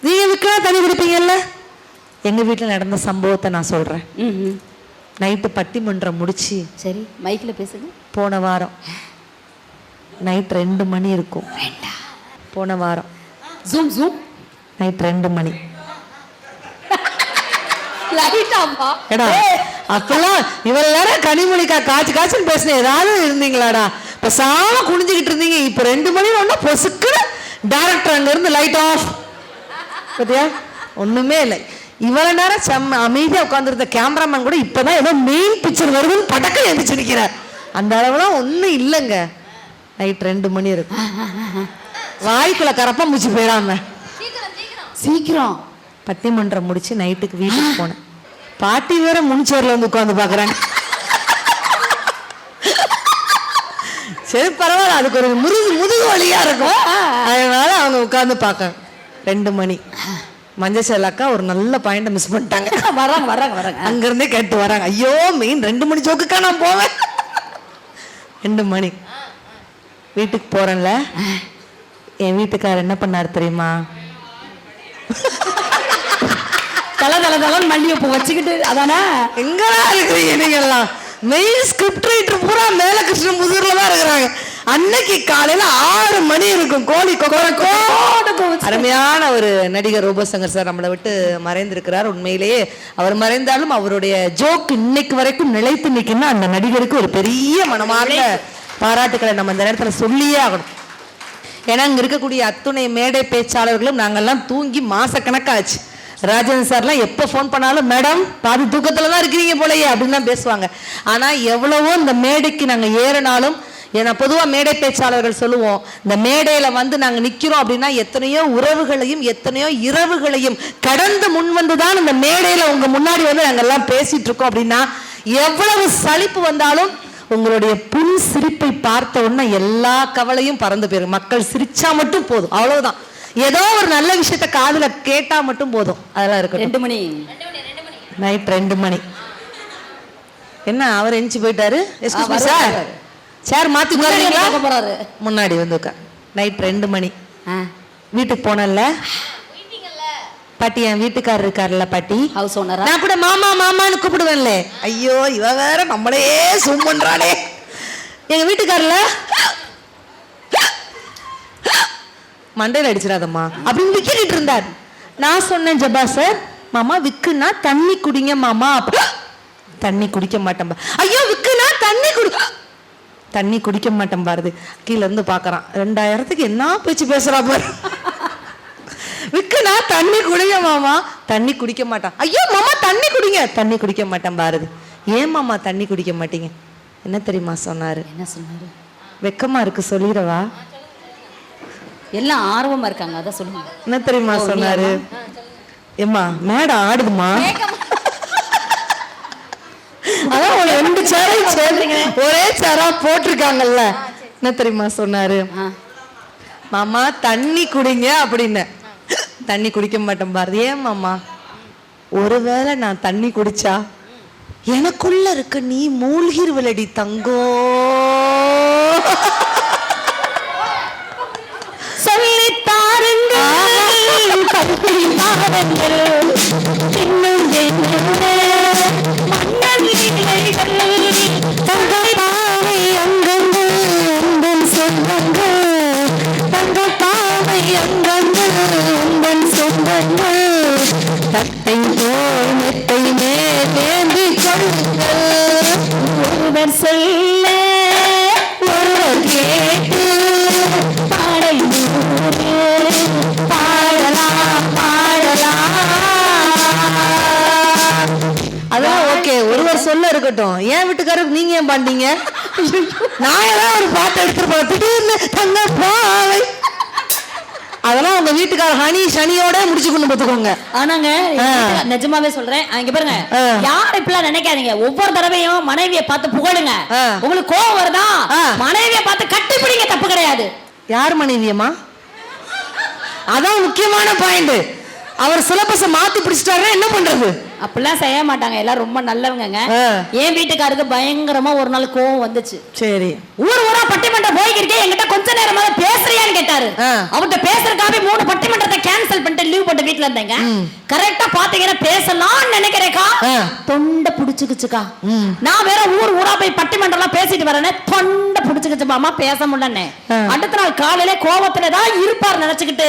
நீங்க விக்குனா தண்ணி குடிப்பீங்கல்ல? எங்க வீட்டுல நடந்த சம்பவத்தை நான் சொல்றேன். நைட்டு பட்டிமன்றம் முடிச்சு, சரி மைக்ல பேசுங்க. போன வாரம் நைட் 2 மணி இருக்கும். போன வாரம் ஜூம் ஜூம் நைட் 2 மணி. அப்பெல்லாம் இவ்வளவு நேரம் கனிமொழிக்கா காய்ச்சல் பேசின ஏதாவது இருந்தீங்களாடா? இப்ப சாம குனிஞ்சுக்கிட்டு இருந்தீங்க. இப்ப 2 மணி ஒண்ணு பொசுக்கு டைரக்டர் அங்க இருந்து லைட் ஆஃப். பாத்தியா? ஒண்ணுமே இல்லை. இவ்வளவு நேரம் செம்ம அமைதியா உட்கார்ந்துருந்த கேமராமேன் கூட இப்பதான் ஏதோ மெயின் பிக்சர் வருதுன்னு படக்க எழுந்துச்சு நிக்கிறார். அந்த அளவுலாம் ஒண்ணும் இல்லைங்க. நைட் 2 மணி இருக்கும். வாய்க்குள்ள கரப்பா மூச்சு போயிடாம சீக்கிரம் பட்டிமன்றம் முடிச்சு நைட்டுக்கு வீட்டுக்கு போனேன். பாட்டி வேற முன்சோர்ல வந்து உட்காந்து பாக்குறாங்க. சரி பரவாயில்ல, அதுக்கு ஒரு முதுகு வலியா இருக்கும், அதனால அவங்க உட்காந்து பாக்க. 2 மணி மஞ்சள் அக்கா ஒரு நல்ல பாயிண்ட மிஸ் பண்ணிட்டாங்க. வராங்க அங்க இருந்தே கேட்டு வராங்க. ஐயோ மெயின் 2 மணி ஜோக்குக்கா நான் போவேன். 2 மணி வீட்டுக்கு போறேன்ல, என் வீட்டுக்காரர் என்ன பண்ணாரு தெரியுமா? மல்லிகைப்பூ வச்சுக்கிட்டு அதானே எங்கடா இருக்கிறீங்க நீங்கெல்லாம்? மெயின் ஸ்கிரிப்ட் ரைட்டர் பூரா மேல கிருஷ்ணபுதூர்ல தான் இருக்கிறாங்க. அன்னைக்கு காலையில 6 மணி இருக்கும். கோழி அருமையான ஒரு நடிகர் ரோபோசங்கர் சார் நம்மளை விட்டு மறைந்திருக்கிறார். உண்மையிலேயே அவர் மறைந்தாலும் அவருடைய ஜோக் இன்னைக்கு வரைக்கும் நிலைத்து நிற்குன்னா அந்த நடிகருக்கு ஒரு பெரிய மனமார்ந்த பாராட்டுக்களை நம்ம இந்த நேரத்துல சொல்லியே ஆகணும். ஏன்னா இங்க இருக்கக்கூடிய அத்துணை மேடை பேச்சாளர்களும் நாங்கெல்லாம் தூங்கி மாசக்கணக்காச்சு. ராஜன் சார்லாம் எப்போ ஃபோன் பண்ணாலும் மேடம் பாதி தூக்கத்துல தான் இருக்கிறீங்க போலயே அப்படின்னு தான் பேசுவாங்க. ஆனா எவ்வளவோ இந்த மேடைக்கு நாங்க ஏறினாலும், ஏன்னா பொதுவாக மேடை பேச்சாளர்கள் சொல்லுவோம், இந்த மேடையில வந்து நாங்க நிக்கிறோம் அப்படின்னா எத்தனையோ உறவுகளையும் எத்தனையோ இரவுகளையும் கடந்து முன் வந்துதான் இந்த மேடையில உங்க முன்னாடி வந்து நாங்க எல்லாம் பேசிட்டு இருக்கோம். அப்படின்னா எவ்வளவு சலிப்பு வந்தாலும் உங்களுடைய புன் சிரிப்பை பார்த்த உடனே எல்லா கவலையும் பறந்து போயிடும். மக்கள் சிரிச்சா மட்டும் போதும், அவ்வளவுதான். ஏதோ ஒரு நல்ல விஷயத்த காதுல கேட்டா மட்டும் போதும். அதெல்லாம் இருக்கு. 2 மணி நைட் 2 மணி என்ன அவர் எஞ்சி போயிட்டாரு. சார் சேர் மாத்தி உட்காருங்களா? போறாரு முன்னாடி வந்து உட்கார். நைட் 2 மணி வீட்டுக்கு போனல பாட்டி, என் வீட்டுக்காரர் இருக்காருல்ல பாட்டி, ஹவுஸ் ஓனரா, நான் கூட மாமா மாமான்னு கூப்பிடுவேன்ல. ஐயோ இவ வேற நம்மளையே சூம் பண்றானே. எங்க வீட்டுக்காரர்ல மண்டையில அடிச்சிடாதம்மா அப்படின்னு விக்கிட்டு இருந்தார். நான் சொன்னேன் ஜபா சார், மாமா விக்குன்னா தண்ணி குடிங்க மாமா. தண்ணி குடிக்க மாட்டேன். ஐயோ விக்குன்னா தண்ணி குடிக்க மாட்டேன் பாருது. கீழே இருந்து பாக்குறான். 2000க்கு என்ன பேச்சு பேசுறா பாரு. விக்குனா தண்ணி குடிங்க மாமா. தண்ணி குடிக்க மாட்டான். ஐயோ மாமா தண்ணி குடிங்க. தண்ணி குடிக்க மாட்டேன் பாருது. ஏன் மாமா தண்ணி குடிக்க மாட்டீங்க? என்ன தெரியுமா சொன்னாரு? என்ன சொன்னாரு? வெக்கமா இருக்கு சொல்லிடவா? எல்லாம் ஆர்வமா இருக்காங்க, அதான் சொல்லுங்க. என்ன தெரியுமா சொன்னாரு? ஏம்மா மேடம் ஆடுதுமா, அதான் ஒரு 2 சேரையும் சேர்றீங்க, ஒரே சேரா போட்டிருக்காங்கல்ல. என்ன தெரியுமா சொன்னாரு? மாமா தண்ணி குடிங்க அப்படின்னு. தண்ணி குடிக்க மாட்டேன் பாரு. ஏன் மாமா? ஒருவேளை நான் தண்ணி குடிச்சா எனக்குள்ள இருக்க நீ மூழ்கிருவலடி தங்கோ. சொல்லி தாருங்க தத்தை போல் மெத்தை மேலேந்தி கொள்ளுங்கள். ஒருவர் சொல்ல ஒருவர் கேட்டு பாடல் பாடலாம் பாடலாம். அதான் ஓகே, ஒருவர் சொல்ல இருக்கட்டும். ஏன் வீட்டுக்காரருக்கு நீங்க ஏன் பாண்டீங்க? நான் ஏதாவது ஒரு பாட்டு எடுத்துட்டு போறேன் திடீர்னு தங்க பாவை. அதெல்லாம் உங்க வீட்டுக்கார ஹனி சனியோட முடிச்சு கொண்டு பார்த்துக்கோங்க. ஆனாங்க நிஜமாவே சொல்றேன், அங்க பாருங்க, யார் இப்பெல்லாம் நினைக்காதீங்க. ஒவ்வொரு தடவையும் மனைவியை பார்த்து புகழுங்க. உங்களுக்கு கோவம் வருதா, மனைவியை பார்த்து கட்டிப்பிடிங்க, தப்பு கிடையாது. யார் மனைவியம்மா? அதான் முக்கியமான பாயிண்ட். அவர் சிலபஸை மாத்தி பிடிச்சிட்டாரு, என்ன பண்றது? அப்படிலாம் செய்ய மாட்டாங்க, எல்லாரும் ரொம்ப நல்லவங்க. என் வீட்டுக்காருக்கு பயங்கரமா ஒரு நாள் கோவம் வந்துச்சு. சரி, ஊரா பட்டிமன்றம் போய்கிட்டே என்கிட்ட கொஞ்ச நேரமா பேசுறியான்னு கேட்டாரு. அவர்கிட்ட பேசுறதுக்காக 3 பட்டிமன்றத்தை கேன்சல் பண்ணிட்டு லீவ் போட்டு வீட்டுல இருந்தேங்க. கரெக்டா பாத்தீங்கன்னா பேசலாம்னு நினைக்கிறேக்கா, தொண்டை புடிச்சுக்குச்சுக்கா. நான் வேற ஊரா போய் பட்டிமன்றம் எல்லாம் பேசிட்டு வரேன்னு தொண்டை புடிச்சுக்குச்சு மாமா, பேச முடியலன்னு. அடுத்த நாள் காலையில கோவத்துலதான் இருப்பார் நினைச்சுக்கிட்டு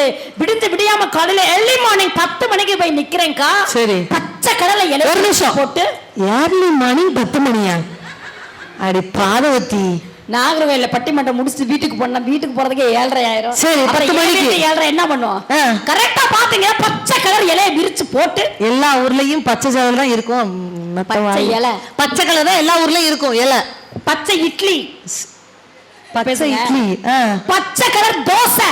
விடியாம காலையில early morning 10 மணிக்கு போய் நிக்கிறேன்க்கா. சரி, பச்சை கடலை ஒரு நிமிஷம் போட்டு ஏர்லி மார்னிங் 10 மணியா? அடி பாதவத்தி, நாகர்கோயில பட்டிமன்றம் முடிச்சுட்டு வீட்டுக்கு போனா வீட்டுக்கு போறதுக்கு 7:30 ஆயிரும். சரி, 10 மணிக்கு 7:30 என்ன பண்ணுவோம்? கரெக்டா பாத்தீங்க, பச்சை கலர் இலையை விரிச்சு போட்டு. எல்லா ஊர்லயும் பச்சை சேவல் தான் இருக்கும். பச்சை இலை, பச்சை கலர் தான் எல்லா ஊர்லயும் இருக்கும். இலை பச்சை இட்லி, பச்சை இட்லி, பச்சை கலர் தோசை,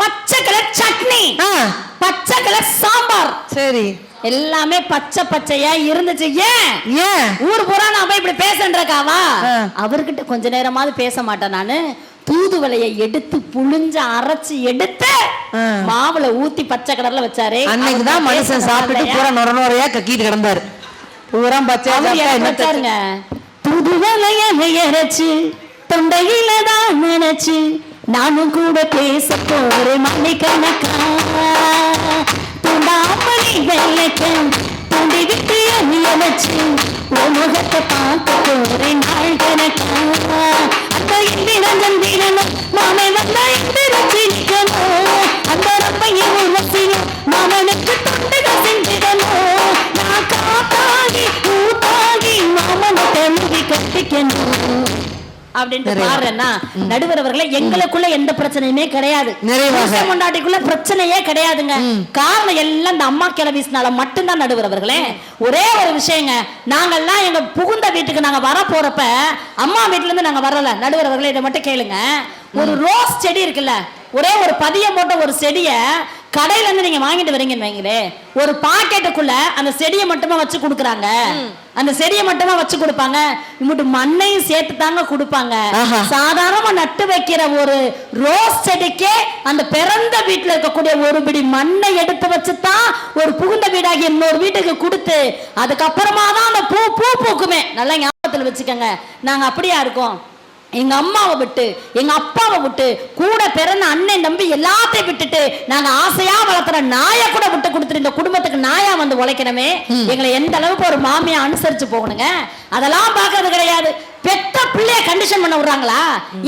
பச்சை கலர் சட்னி, பச்சை கலர் சாம்பார். சரி, எல்லாமே பச்சை பச்சையா இருந்துச்சு. ஏன் ஊர் பூரா நான் போய் இப்படி பேசன்றக்காவா? அவர்கிட்ட கொஞ்ச நேரமாவது பேச மாட்டேன் நானு. தூதுவளையை எடுத்து புழிஞ்சு அரைச்சு எடுத்து மாவுல ஊத்தி பச்சை கடல்ல வச்சாரு. அன்னைக்குதான் மனுஷன் சாப்பிட்டு பூரா நொறையா கக்கிட்டு கிடந்தாரு. பூரா பச்சை வச்சாருங்க. தூதுவளையை அரைச்சு தொண்டையில தான் நினைச்சு நானும் கூட பேச போறேன் மணிக்கணக்கா. துண்டாமணி வெள்ளைக்கு துண்டி விட்டு அணியச்சு முகத்தை பார்க்க போறேன் நாள் கணக்கா. அந்த இந்திரஞ்சன் வீரனும் மாமை வந்த இந்திரச்சிக்கணும். அந்த ரப்பையும் உரசியும் மாமனுக்கு தொண்டுகள் செஞ்சிடணும். நான் காத்தாகி கூத்தாகி மாமனை தெளிவி கட்டிக்கணும் அப்படின்ட்டு பாருன்னா. நடுவர் அவர்களே, எங்களுக்குள்ள எந்த பிரச்சனையுமே கிடையாது, முன்னாடிக்குள்ள பிரச்சனையே கிடையாதுங்க. காரணம் எல்லாம் இந்த அம்மா கிளவிஸ்னால மட்டும்தான். நடுவர் அவர்களே, ஒரே ஒரு விஷயங்க, நாங்கெல்லாம் எங்க புகுந்த வீட்டுக்கு நாங்க வர போறப்ப அம்மா வீட்டுல இருந்து நாங்க வரல. நடுவர் அவர்களே, இதை மட்டும் கேளுங்க. ஒரு ரோஸ் செடி இருக்குல்ல, ஒரே ஒரு பதியம் போட்ட ஒரு செடிய கடையில இருந்து நீங்க வாங்கிட்டு வரீங்கன்னு வைங்களே, ஒரு பாக்கெட்டுக்குள்ள அந்த செடியை மட்டுமா வச்சு கொடுக்குறாங்க. அந்த செடியை மட்டுமா வச்சு கொடுப்பாங்க, இங்கிட்டு மண்ணையும் சேர்த்து தாங்க கொடுப்பாங்க. சாதாரணமா நட்டு வைக்கிற ஒரு ரோஸ் செடிக்கே அந்த பிறந்த வீட்டுல இருக்கக்கூடிய ஒரு பிடி மண்ணை எடுத்து வச்சுதான் ஒரு புகுந்த வீடாகி இன்னொரு வீட்டுக்கு கொடுத்து அதுக்கப்புறமா தான் அந்த பூ பூக்குமே. நல்லா ஞாபகத்துல வச்சுக்கோங்க. நாங்க அப்படியா இருக்கோம். எங்க அம்மாவை விட்டு எங்க அப்பாவை விட்டு கூட பிறந்த அண்ணன் தம்பி எல்லாத்தையும் விட்டுட்டு நாங்க ஆசையா வளர்த்துற நாயை கூட விட்டு கொடுத்துட்டு இந்த குடும்பத்துக்கு நாயா வந்து உழைக்கணுமே, எங்களை எந்த அளவுக்கு ஒரு மாமியா அனுசரிச்சு போகணுங்க. அதெல்லாம் பாக்குறது கிடையாது. பெத்த பிள்ளைய கண்டிஷன் பண்ண விடுறாங்களா?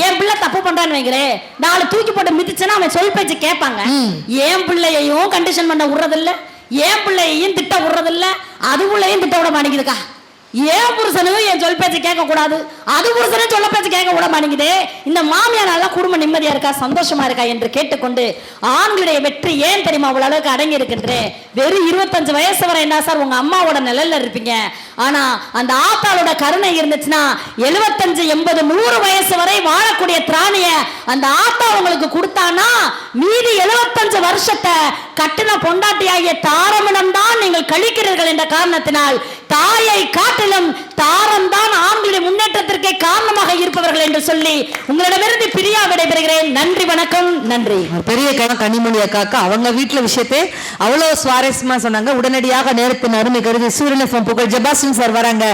என் பிள்ளை தப்பு பண்றான்னு வைங்களே, 4 தூக்கி போட்டு மிதிச்சுன்னா அவன் சொல் பேச்சு கேட்பாங்க. என் பிள்ளையையும் கண்டிஷன் பண்ண விடுறதில்ல, என் பிள்ளையையும் திட்ட விடுறதில்ல, அதுக்குள்ளேயும் திட்ட விட மாட்டேங்குதுக்கா. ஏன் புருஷனும் என் சொல் பேச்சு கேட்க கூடாது, அது புருஷனும் சொல்ல பேச்சு கேட்க விட மாட்டேங்குது. இந்த மாமியானால குடும்ப நிம்மதியா இருக்கா, சந்தோஷமா இருக்கா என்று கேட்டுக்கொண்டு ஆண்களுடைய வெற்றி ஏன் தெரியுமா அவ்வளவு அளவுக்கு அடங்கி இருக்கின்றேன். வெறும் 25 வயசு வரை என்ன சார் உங்க அம்மாவோட நிழல்ல இருப்பீங்க. ஆனா அந்த ஆத்தாளோட கருணை இருந்துச்சுன்னா 75, 80, 100 வயசு வரை வாழக்கூடிய திராணிய அந்த ஆத்தா உங்களுக்கு கொடுத்தானா மீதி 75 வருஷத்தை கட்டின பொண்டாட்டியாகிய தாரமணம் தான் நீங்கள் கழிக்கிறீர்கள் என்ற காரணத்தினால் தாயை காட்டிலும் தாரம் தான் ஆண்களுடைய முன்னேற்றத்திற்கே காரணமாக இருப்பவர்கள் என்று சொல்லி உங்களிடமிருந்து பிரியா விடைபெறுகிறேன். நன்றி, வணக்கம். நன்றி. பெரிய கனிமொழி அக்காக்கா அவங்க வீட்டுல விஷயத்தை அவ்வளவு சுவாரஸ்யமா சொன்னாங்க. உடனடியாக நேரத்தின் அருமை கருதி சூரியன் புகழ் ஜெபாஸ்டின் சார் வராங்க.